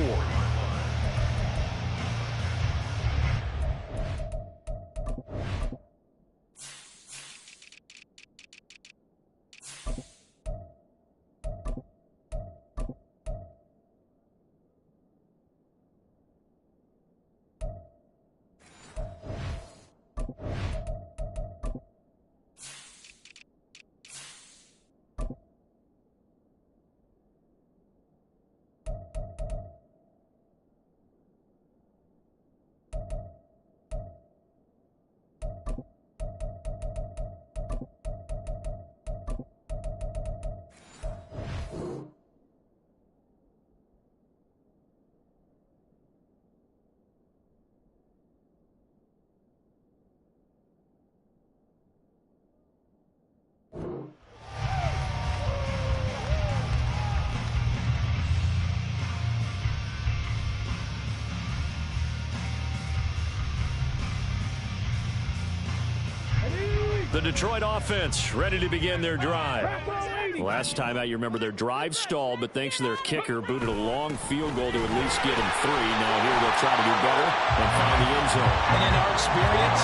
The Detroit offense ready to begin their drive. Last time out, you remember their drive stalled, but thanks to their kicker, booted a long field goal to at least get him 3. Now here they'll try to do better and find the end zone. And in our experience,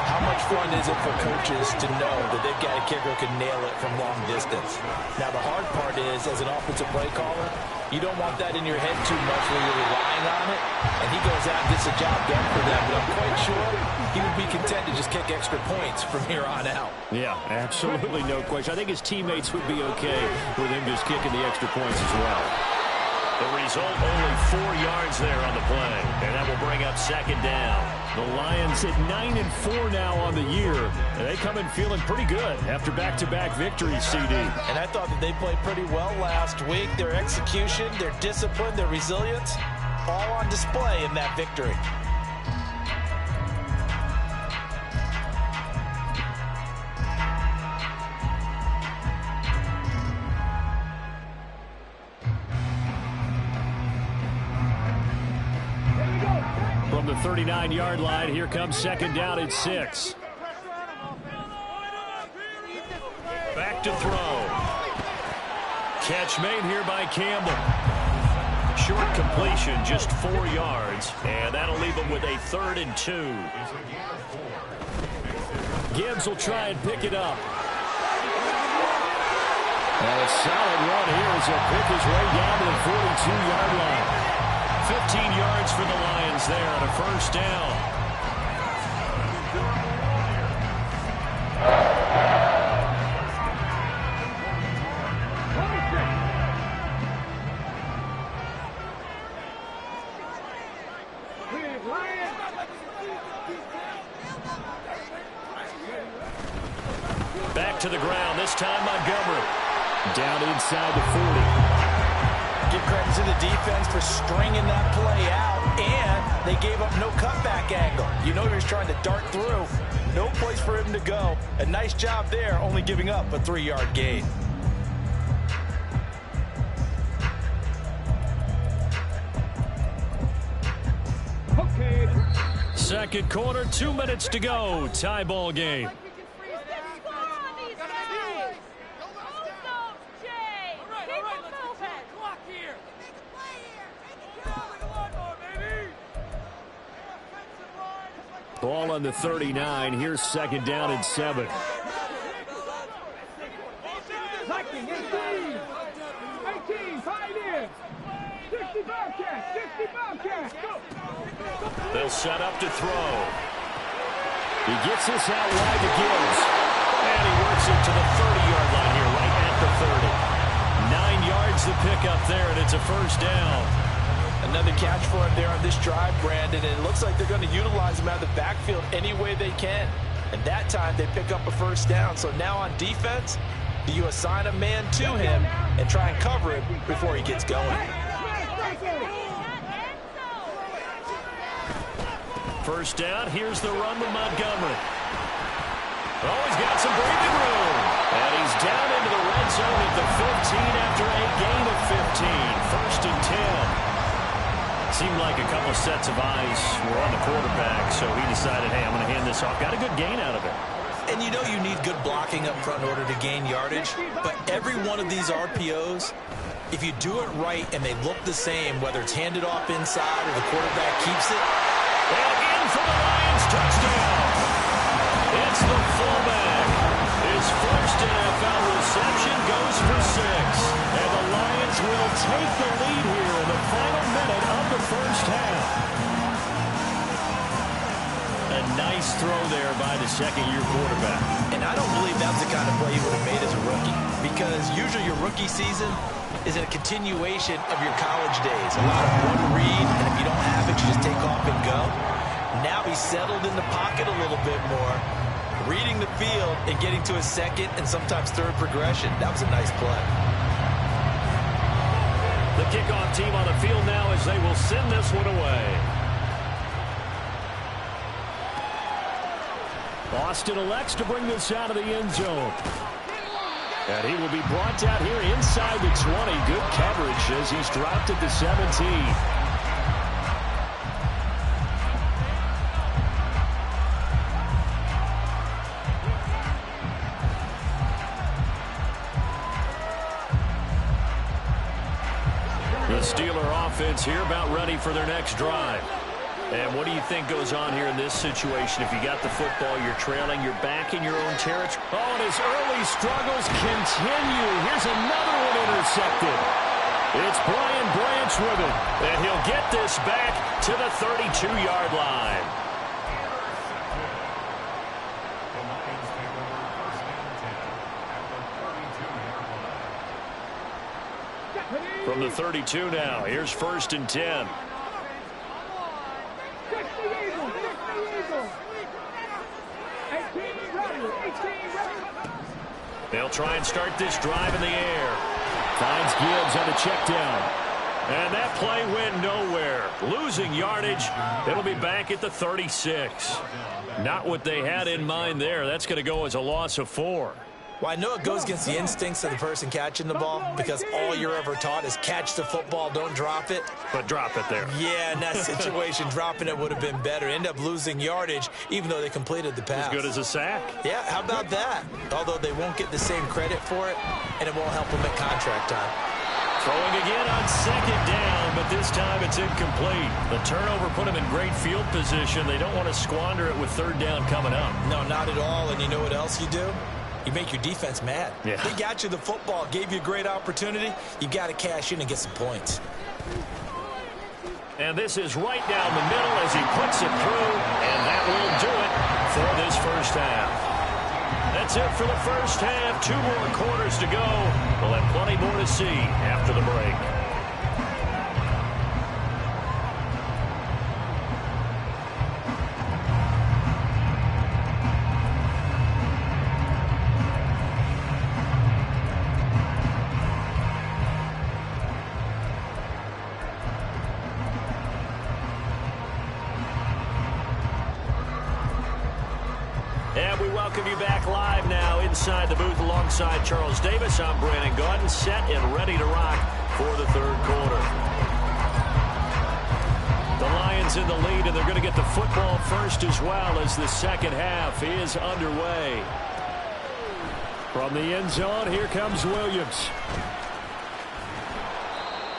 how much fun is it for coaches to know that they've got a kicker who can nail it from long distance? Now the hard part is, as an offensive play caller, you don't want that in your head too much where you're relying on it, and he goes out and gets the job done for them. But I'm quite sure he would be content to just kick extra points from here on out. Yeah, absolutely no question. I think his teammates would be okay with him just kicking the extra points as well. The result, only 4 yards there on the play, and that will bring up 2nd down. The Lions at 9-4 now on the year, and they come in feeling pretty good after back-to-back victories, CD. And I thought that they played pretty well last week. Their execution, their discipline, their resilience, all on display in that victory. From the 39-yard line, here comes 2nd down and 6. Back to throw. Catch made here by Campbell. Short completion, just 4 yards, and that'll leave them with a 3rd and 2. Gibbs will try and pick it up. And a solid run here as he'll pick his way down to the 42-yard line. 15 yards for the Lions there on a 1st down. Back to the ground, this time Montgomery. Down inside the 40. Give credit to the defense for stringing that play out, and they gave up no cutback angle. You know he was trying to dart through. no place for him to go. A nice job there, only giving up a 3-yard gain. Okay. Second quarter, 2 minutes to go. Tie ball game. Ball on the 39. Here's second down and 7. Liking 18. 18, pioneer. 60 Bobcat, 60 Bobcat. Go. They'll set up to throw. He gets this out wide to Gibbs. And he works it to the 30-yard line here, right at the 30. 9 yards to pick up there, and it's a first down. Another catch for him there on this drive, Brandon, and it looks like they're going to utilize him out of the backfield any way they can. And that time they pick up a first down. So now on defense, do you assign a man to him and try and cover it before he gets going? First down, here's the run with Montgomery. Oh, he's got some breathing room. And he's down into the red zone at the 15 after a gain of 15. First and 10. Seemed like a couple sets of eyes were on the quarterback, so he decided, hey, I'm going to hand this off. Got a good gain out of it. And you know you need good blocking up front in order to gain yardage, but every one of these RPOs, if you do it right and they look the same, whether it's handed off inside or the quarterback keeps it. And in for the Lions, touchdown. It's the fullback. His first NFL reception goes for 6. And the Lions will take the lead here in the final minute of the first half. A nice throw there by the second-year quarterback. And I don't believe that's the kind of play he would have made as a rookie, because usually your rookie season is a continuation of your college days. A lot of one read, and if you don't have it, you just take off and go. Now he's settled in the pocket a little bit more, reading the field and getting to his second and sometimes third progression. That was a nice play. The kickoff team on the field now as they will send this one away. Boston elects to bring this out of the end zone. And he will be brought down here inside the 20. Good coverage as he's dropped at the 17. The Steeler offense here about ready for their next drive. And what do you think goes on here in this situation? If you got the football, you're trailing, you're back in your own territory. Oh, and his early struggles continue. Here's another one intercepted. It's Brian Branch with it. And he'll get this back to the 32-yard line. From the 32 now, here's first and 10. They'll try and start this drive in the air. Finds Gibbs on the check down. And that play went nowhere. Losing yardage. It'll be back at the 36. Not what they had in mind there. That's going to go as a loss of 4. Well, I know it goes against the instincts of the person catching the ball, because all you're ever taught is catch the football, don't drop it. But drop it there. Yeah, in that situation, dropping it would have been better. End up losing yardage, even though they completed the pass. As good as a sack. Yeah, how about that? Although they won't get the same credit for it, and it won't help them at contract time. Throwing again on second down, but this time it's incomplete. The turnover put them in great field position. They don't want to squander it with third down coming up. No, not at all. And you know what else you do? You make your defense mad. Yeah. They got you the football, gave you a great opportunity. You got to cash in and get some points. And this is right down the middle as he puts it through, and that will do it for this first half. That's it for the first half. 2 more quarters to go. We'll have plenty more to see after the break. welcome you back live now inside the booth alongside Charles Davis. I'm Brandon Gaudin, set and ready to rock for the third quarter. The Lions in the lead, and they're going to get the football first as well as the second half is underway. From the end zone, here comes Williams.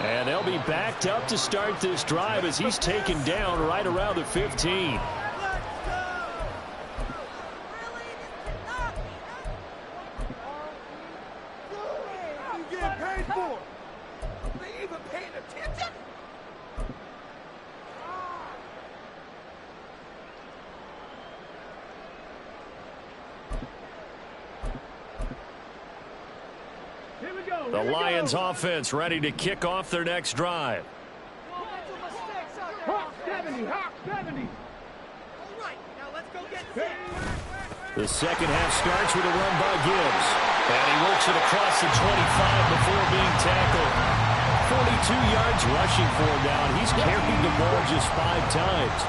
And they'll be backed up to start this drive as he's taken down right around the 15. The Lions offense ready to kick off their next drive. Hawk 70, Hawk 70. The second half starts with a run by Gibbs. And he works it across the 25 before being tackled. 42 yards rushing for him now, and he's carried the ball just 5 times.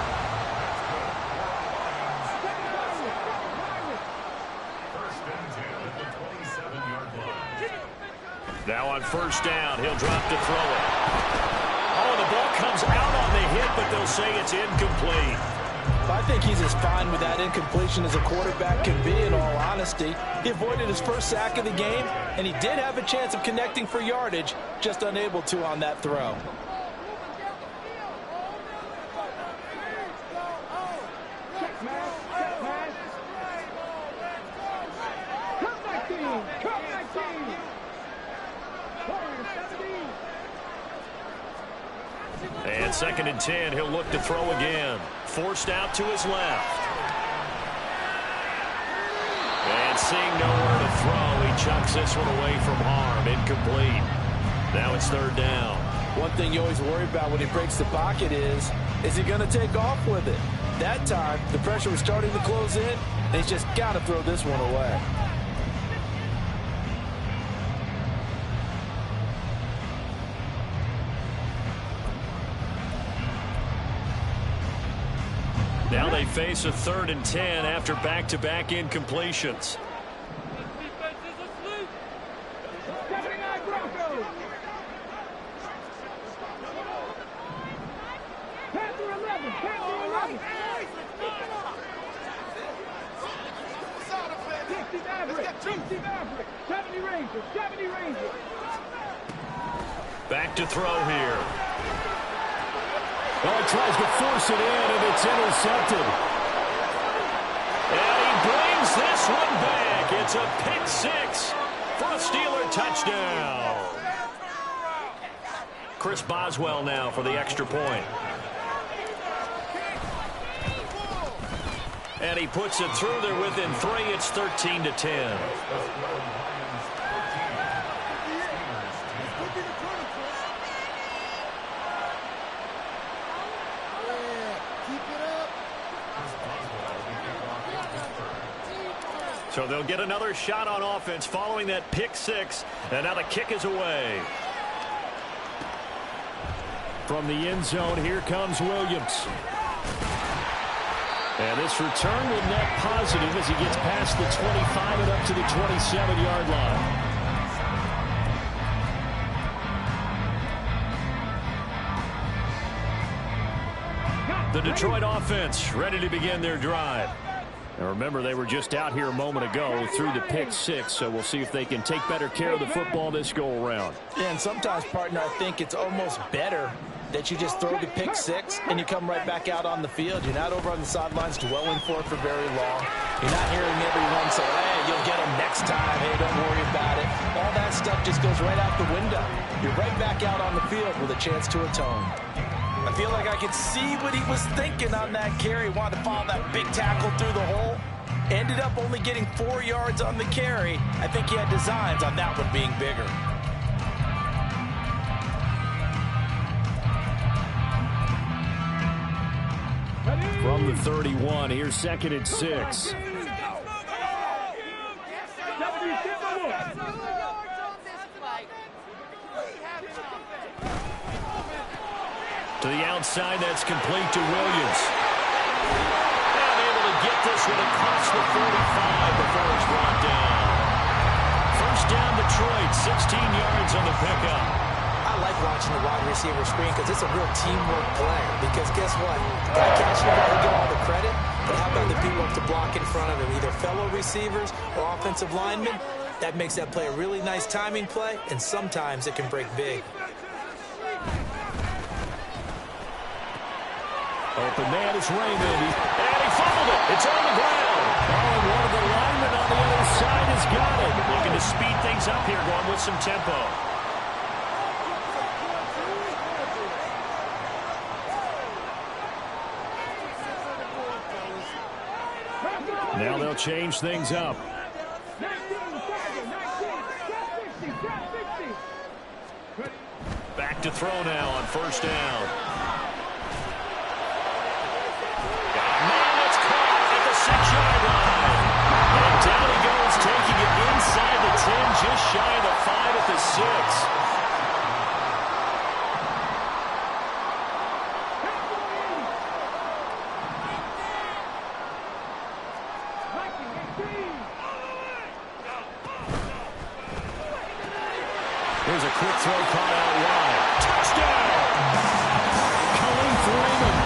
Now on first down, he'll drop to throw it. Oh, the ball comes out on the hit, but they'll say it's incomplete. I think he's as fine with that incompletion as a quarterback can be, in all honesty. He avoided his first sack of the game, and he did have a chance of connecting for yardage, just unable to on that throw. And second and 10, he'll look to throw again. Forced out to his left. And seeing nowhere to throw, he chucks this one away from harm. Incomplete. Now it's third down. One thing you always worry about when he breaks the pocket is he going to take off with it? That time, the pressure was starting to close in, and he's just got to throw this one away. Now they face a 3rd and 10 after back-to-back incompletions. Back to throw here. Well, he tries to force it in, and it's intercepted. And he brings this one back. It's a pick 6 for a Steeler touchdown. Chris Boswell now for the extra point. And he puts it through there within 3. It's 13-10. So they'll get another shot on offense following that pick 6. And now the kick is away. From the end zone, here comes Williams. And this return will net positive as he gets past the 25 and up to the 27-yard line. The Detroit offense ready to begin their drive. Now remember, they were just out here a moment ago through the pick 6, so we'll see if they can take better care of the football this go-around. Yeah, and sometimes, partner, I think it's almost better that you just throw the pick 6 and you come right back out on the field. You're not over on the sidelines dwelling for it for very long. You're not hearing everyone say, hey, you'll get them next time. Hey, don't worry about it. All that stuff just goes right out the window. You're right back out on the field with a chance to atone. I feel like I could see what he was thinking on that carry. Wanted to follow that big tackle through the hole. Ended up only getting 4 yards on the carry. I think he had designs on that one being bigger. From the 31, here's 2nd and 6. To the outside, that's complete to Williams. And able to get get this one across the 45 before it's brought down. First down, Detroit, 16 yards on the pickup. I like watching the wide receiver screen because it's a real teamwork play. Because guess what? Guy catching the ball, he get all the credit. But how about the people up to block in front of him, either fellow receivers or offensive linemen? That makes that play a really nice timing play, and sometimes it can break big. Open man is Raymond. And he fumbled it. It's on the ground. Oh, and one of the linemen on the other side has got it. Looking to speed things up here, going with some tempo. Now they'll change things up. Back to throw now on first down. Man, that's caught at the 6-yard line. And down he goes, taking it inside the 10, just shy of the 5 at the 6. Here's a quick throw caught out wide. Touchdown! Khalif Raymond,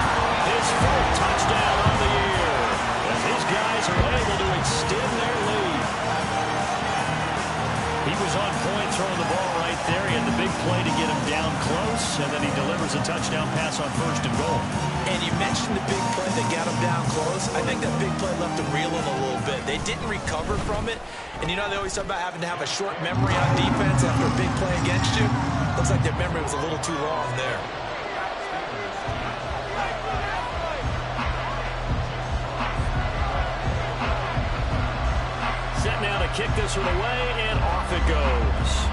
his fourth touchdown on the year. As his guys are able to extend their lead. He was on point throwing the ball right there. He had the big play to get him down close, and then he delivers a touchdown pass on first and goal. And you mentioned the big play that got him down close. I think that big play left him reeling a little bit. They didn't recover from it. And you know they always talk about having to have a short memory on defense after a big play against you. Looks like their memory was a little too long there. Set now to kick this one away, and off it goes.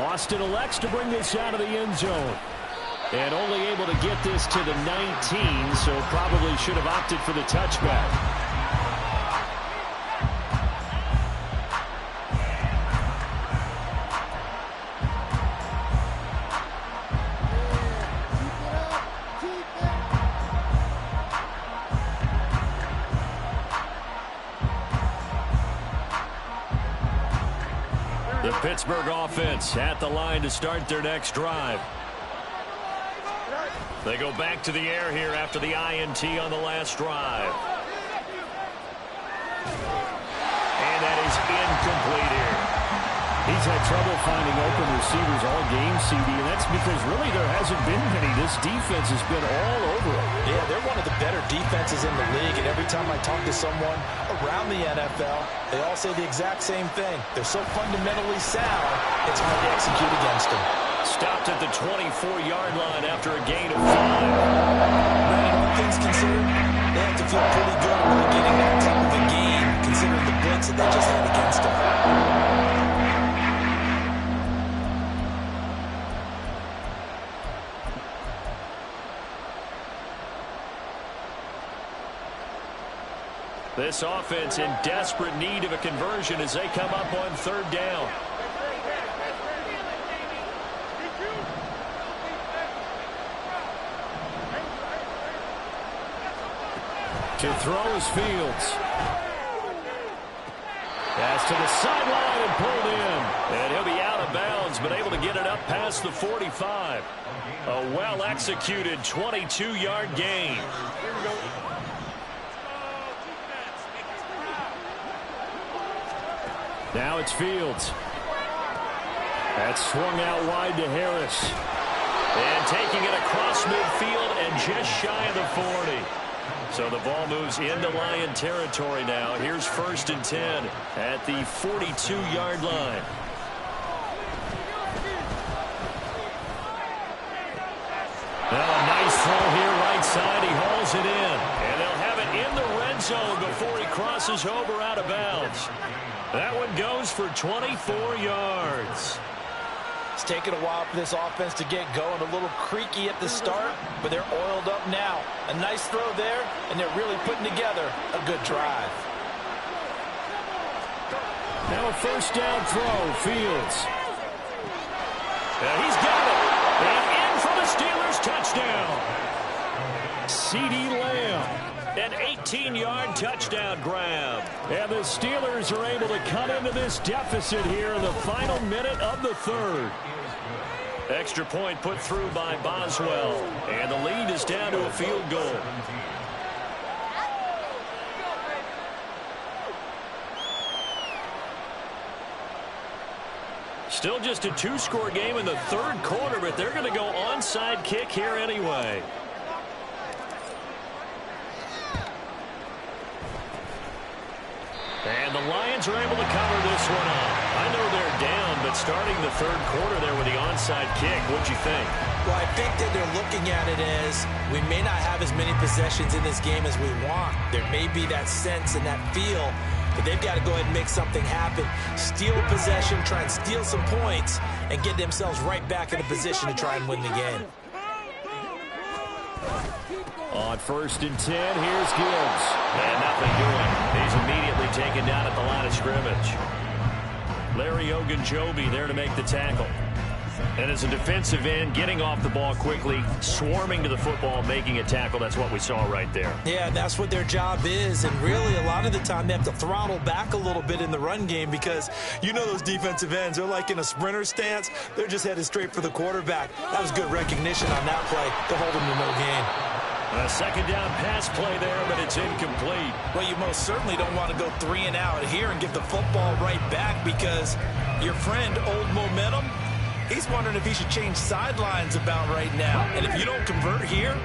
Austin elects to bring this out of the end zone. And only able to get this to the 19, so probably should have opted for the touchback. The Pittsburgh offense at the line to start their next drive. They go back to the air here after the INT on the last drive. And that is incomplete here. He's had trouble finding open receivers all game, CD, and that's because really there hasn't been many. This defense has been all over it. Yeah, they're one of the better defenses in the league, and every time I talk to someone around the NFL, they all say the exact same thing. They're so fundamentally sound, it's hard to execute against them. Stopped at the 24-yard line after a gain of 5. Brandon, all things considered, they have to feel pretty good about getting that type of a game, considering the blitz that they just had against them. This offense in desperate need of a conversion as they come up on third down. To throw is Fields. Pass to the sideline and pulled in. And he'll be out of bounds, but able to get it up past the 45. A well-executed 22-yard gain. Now it's Fields. That's swung out wide to Harris. And taking it across midfield and just shy of the 40. So the ball moves into Lion territory now. Here's 1st and 10 at the 42-yard line. Now a nice throw here right side. He hauls it in. And they'll have it in the red zone before he crosses over out of bounds. That one goes for 24 yards. It's taken a while for this offense to get going. A little creaky at the start, but they're oiled up now. A nice throw there, and they're really putting together a good drive. Now a first down throw, Fields. He's got it. And in for the Steelers touchdown. CeeDee Lamb. An 18-yard touchdown grab. And the Steelers are able to cut into this deficit here in the final minute of the third. Extra point put through by Boswell. And the lead is down to a field goal. Still just a two-score game in the third quarter, but they're going to go onside kick here anyway. And the Lions are able to cover this one up. I know they're down, but starting the third quarter there with the onside kick, what'd you think? Well, I think that they're looking at it as we may not have as many possessions in this game as we want. There may be that sense and that feel that they've got to go ahead and make something happen. Steal a possession, try and steal some points, and get themselves right back in a position to try and win the game. On 1st and 10, here's Gibbs. And nothing doing. He's immediately taken down at the line of scrimmage. Larry Ogunjobi there to make the tackle. And as a defensive end, getting off the ball quickly, swarming to the football, making a tackle. That's what we saw right there. Yeah, that's what their job is. And really, a lot of the time, they have to throttle back a little bit in the run game because you know those defensive ends, they're like in a sprinter stance. They're just headed straight for the quarterback. That was good recognition on that play to hold them to no gain. A second down pass play there, but it's incomplete. Well, you most certainly don't want to go 3 and out here and give the football right back because your friend, Old Momentum, he's wondering if he should change sidelines about right now. And if you don't convert here,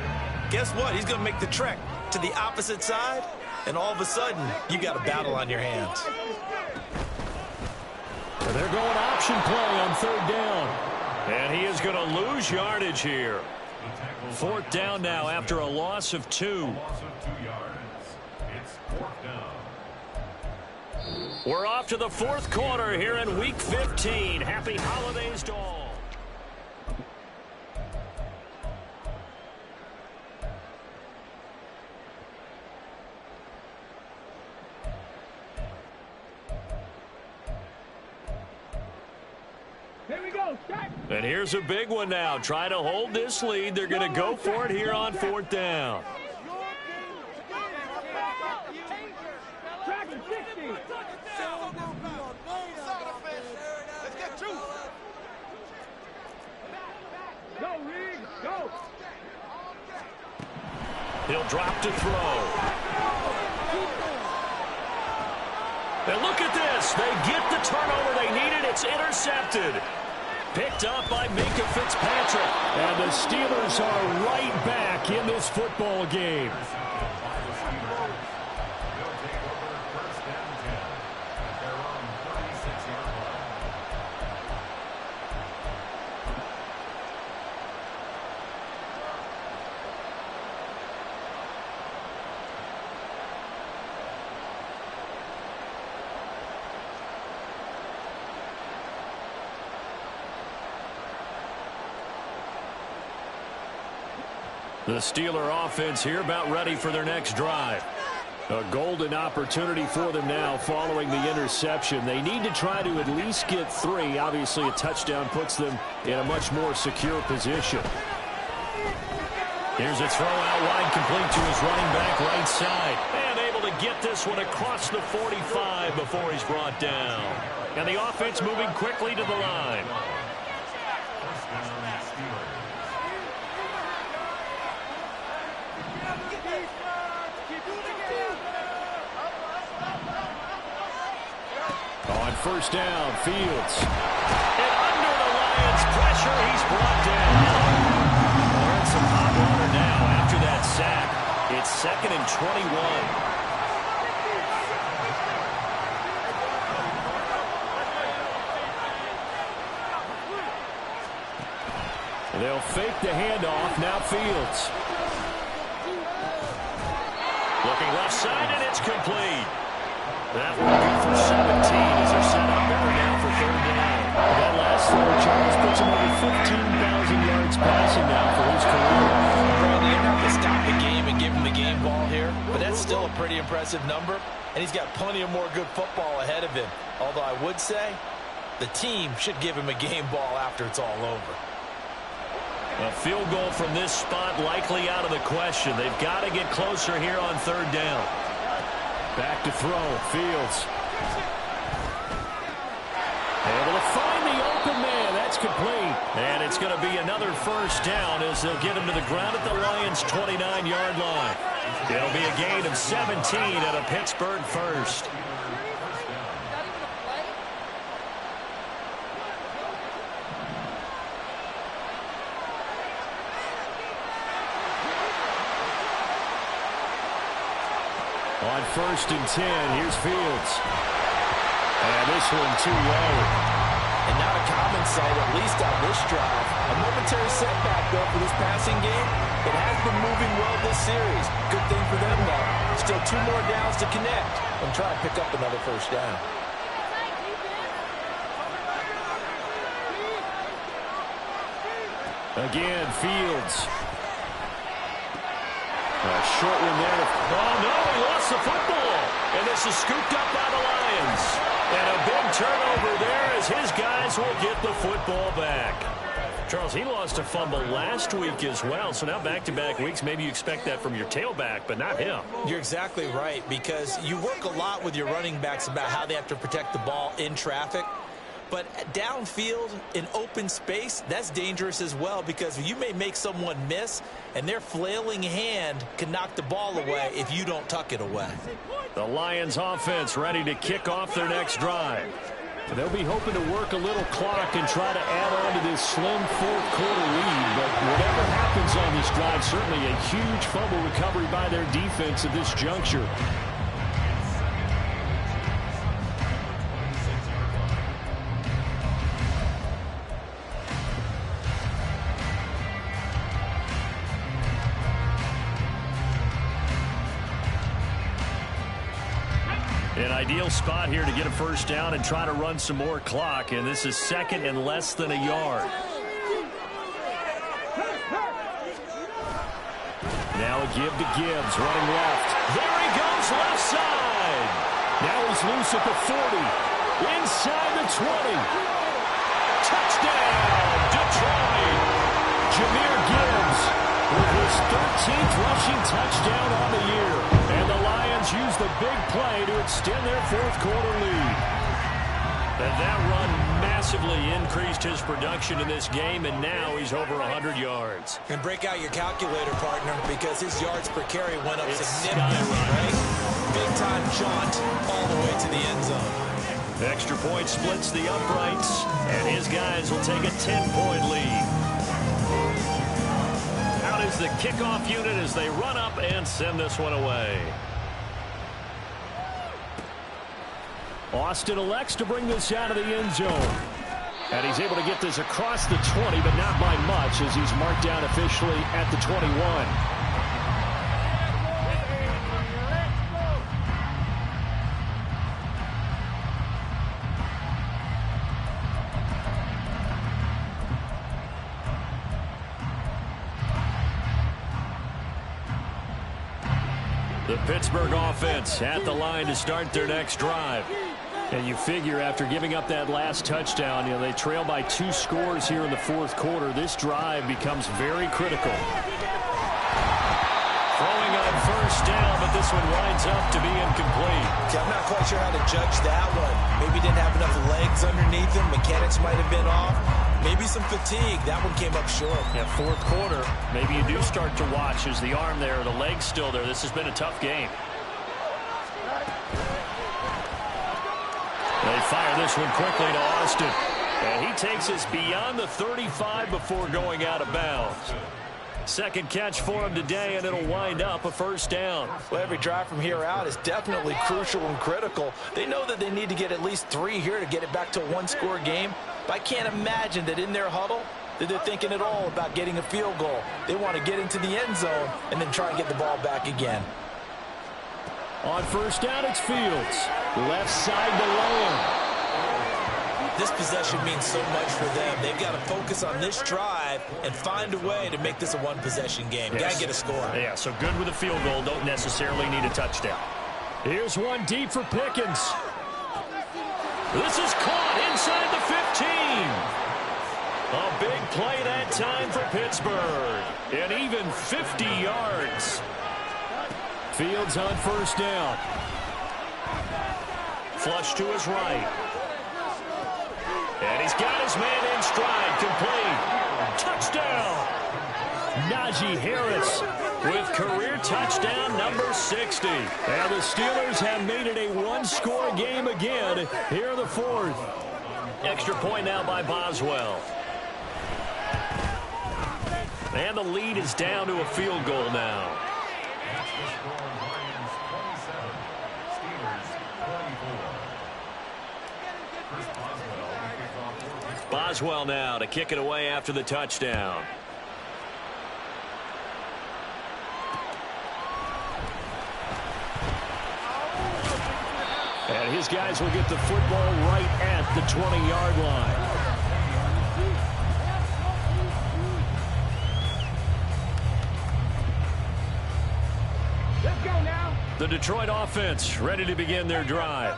guess what? He's going to make the trek to the opposite side, and all of a sudden, you got a battle on your hands. They're going option play on 3rd down. And he is going to lose yardage here. 4th down now after a loss of 2. We're off to the 4th quarter here in Week 15. Happy holidays to all. Here we go. Start. And here's a big one now. Try to hold this lead. They're going to go for it here on 4th down. Track to 60. Go, Reed. Go. He'll drop to throw. And look at this. They get the turnover they needed. It's intercepted. Picked up by Minkah Fitzpatrick. And the Steelers are right back in this football game. The Steeler offense here about ready for their next drive. A golden opportunity for them now following the interception. They need to try to at least get 3. Obviously, a touchdown puts them in a much more secure position. Here's a throw out wide, complete to his running back right side. And able to get this one across the 45 before he's brought down. And the offense moving quickly to the line. On 1st down, Fields. And under the Lions' pressure, he's brought down. They're in some hot water now after that sack. It's 2nd and 21. They'll fake the handoff. Now Fields. Looking left side, and it's complete. That will be for 17 as they're set up there now for 3rd down. That last throw, Charles, puts him over 15,000 yards passing now for his career. Bradley, you're not going to stop the game and give him the game ball here, but that's still a pretty impressive number, and he's got plenty of more good football ahead of him. Although I would say the team should give him a game ball after it's all over. A field goal from this spot likely out of the question. They've got to get closer here on third down. Back to throw. Fields. Able to find the open man. That's complete. And it's going to be another first down as they'll get him to the ground at the Lions' 29-yard line. It'll be a gain of 17 at a Pittsburgh first. On 1st and 10, here's Fields. And this one too low. And not a common sight, at least on this drive. A momentary setback, though, for this passing game. It has been moving well this series. Good thing for them, though. Still 2 more downs to connect and try to pick up another first down. Again, Fields. A short one there. Oh, no, he lost the football. And this is scooped up by the Lions. And a big turnover there as his guys will get the football back. Charles, he lost a fumble last week as well. So now back-to-back weeks, maybe you expect that from your tailback, but not him. You're exactly right, because you work a lot with your running backs about how they have to protect the ball in traffic. But downfield, in open space, that's dangerous as well, because you may make someone miss, and their flailing hand can knock the ball away if you don't tuck it away. The Lions offense ready to kick off their next drive. They'll be hoping to work a little clock and try to add on to this slim fourth-quarter lead. But whatever happens on this drive, certainly a huge fumble recovery by their defense at this juncture. An ideal spot here to get a first down and try to run some more clock, and this is 2nd and less than a yard. Now a give to Gibbs, running left. There he goes, left side. Now he's loose at the 40, inside the 20. Touchdown, Detroit. Jameer Gibbs with his 13th rushing touchdown on the year. And the Lions use the big play to extend their fourth-quarter lead. And that run massively increased his production in this game, and now he's over 100 yards. And break out your calculator, partner, because his yards per carry went up It's significantly, right? Big-time jaunt all the way to the end zone. Extra point splits the uprights, and his guys will take a 10-point lead. Out is the kickoff unit as they run up and send this one away. Austin elects to bring this out of the end zone. And he's able to get this across the 20, but not by much, as he's marked down officially at the 21. The Pittsburgh offense at the line to start their next drive. And you figure after giving up that last touchdown, they trail by 2 scores here in the fourth quarter. This drive becomes very critical. Throwing on first down, but this one winds up to be incomplete. Okay, I'm not quite sure how to judge that one. Maybe didn't have enough legs underneath him. Mechanics might have been off. Maybe some fatigue. That one came up short. Yeah, fourth quarter, maybe you do start to watch as the arm there, the leg's still there. This has been a tough game. They fire this one quickly to Austin. And he takes us beyond the 35 before going out of bounds. Second catch for him today, and it'll wind up a first down. Well, every drive from here out is definitely crucial and critical. They know that they need to get at least 3 here to get it back to a 1-score game. But I can't imagine that in their huddle that they're thinking at all about getting a field goal. They want to get into the end zone and then try and get the ball back again. On first down, it's Fields. Left side to Lamb. This possession means so much for them. They've got to focus on this drive and find a way to make this a one-possession game. Yes. Got to get a score. Yeah, so good with a field goal. Don't necessarily need a touchdown. Here's one deep for Pickens. This is caught inside the 15. A big play that time for Pittsburgh. Pittsburgh. And even 50 yards. Fields on first down. Flush to his right. And he's got his man in stride. Complete. Touchdown. Najee Harris with career touchdown number 60. And the Steelers have made it a one-score game again here in the fourth. Extra point now by Boswell. And the lead is down to a field goal now. Boswell now to kick it away after the touchdown. And his guys will get the football right at the 20-yard line. Let's go now. The Detroit offense ready to begin their drive.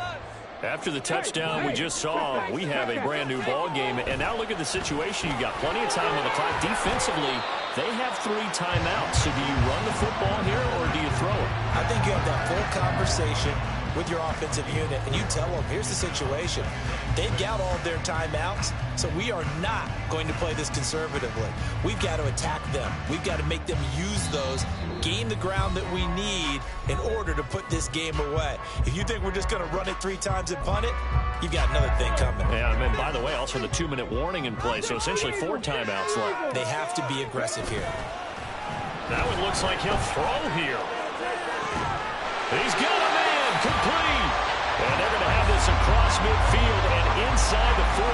After the touchdown we just saw, we have a brand new ball game. And now look at the situation. You got plenty of time on the clock. Defensively, they have 3 timeouts. So do you run the football here or do you throw it? I think you have that full conversation with your offensive unit, and you tell them, here's the situation. They've got all of their timeouts, so we are not going to play this conservatively. We've got to attack them. We've got to make them use those, gain the ground that we need in order to put this game away. If you think we're just going to run it 3 times and punt it, you've got another thing coming. Yeah, and by the way, also the 2-minute warning in play, so essentially 4 timeouts left. They have to be aggressive here. Now it looks like he'll throw here. He's got a man. Complete. And they're going to have this across midfield and inside the 45.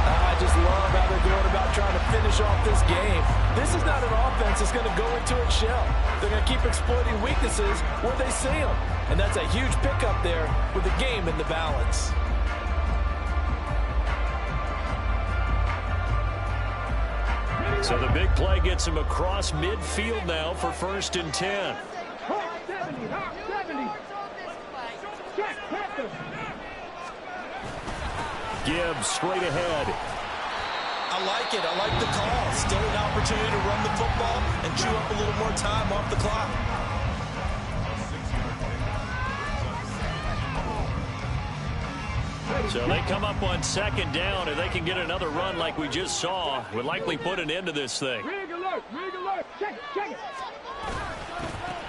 I just love how they're going about trying to finish off this game. This is not an offense that's going to go into its shell. They're going to keep exploiting weaknesses where they see them. And that's a huge pickup there with the game in the balance. So the big play gets him across midfield now for 1st and 10. Hawk 70, Hawk 70. Check, Panther. Gibbs straight ahead. I like it. I like the call. Still an opportunity to run the football and chew up a little more time off the clock. So they come up on 2nd down, and they can get another run like we just saw. Would likely put an end to this thing. Rig alert, check it, check it.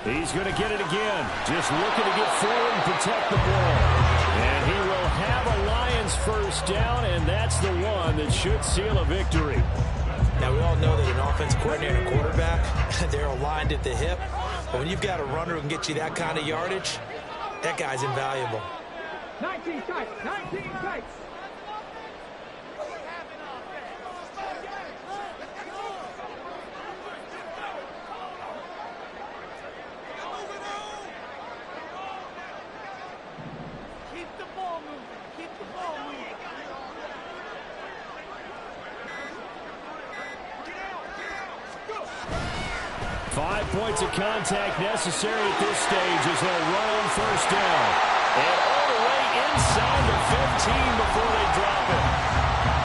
He's going to get it again. Just looking to get forward and protect the ball. And he will have a Lions 1st down, and that's the one that should seal a victory. Now, we all know that an offense coordinator and quarterback, they're aligned at the hip. But when you've got a runner who can get you that kind of yardage, that guy's invaluable. 19 tight, 19 tight. Keep the ball moving. Keep the ball moving. 5 points of contact necessary at this stage as they'll run on 1st down. And all the way inside the 15 before they drop it.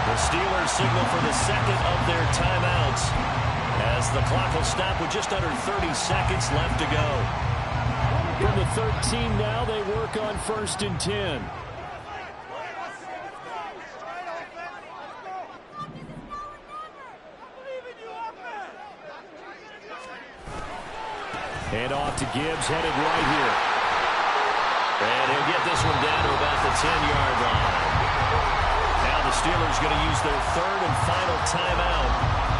The Steelers signal for the 2nd of their timeouts as the clock will stop with just under 30 seconds left to go. From the 13 now, they work on 1st and 10. Hand off to Gibbs, headed right here. And he'll get this one down to about the 10-yard line. Now the Steelers going to use their 3rd and final timeout.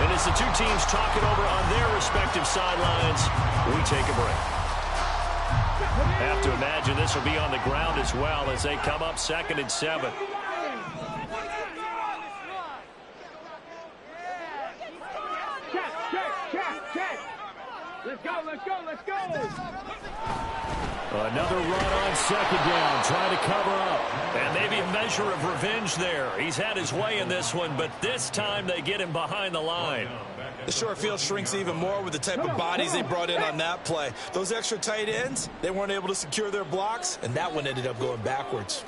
And as the 2 teams talk it over on their respective sidelines, we take a break. Have to imagine this will be on the ground as well as they come up 2nd and 7. Check. Let's go. Another run on 2nd down, trying to cover up. And maybe a measure of revenge there. He's had his way in this one, but this time they get him behind the line. The short field shrinks even more with the type of bodies they brought in on that play. Those extra tight ends, they weren't able to secure their blocks, and that one ended up going backwards.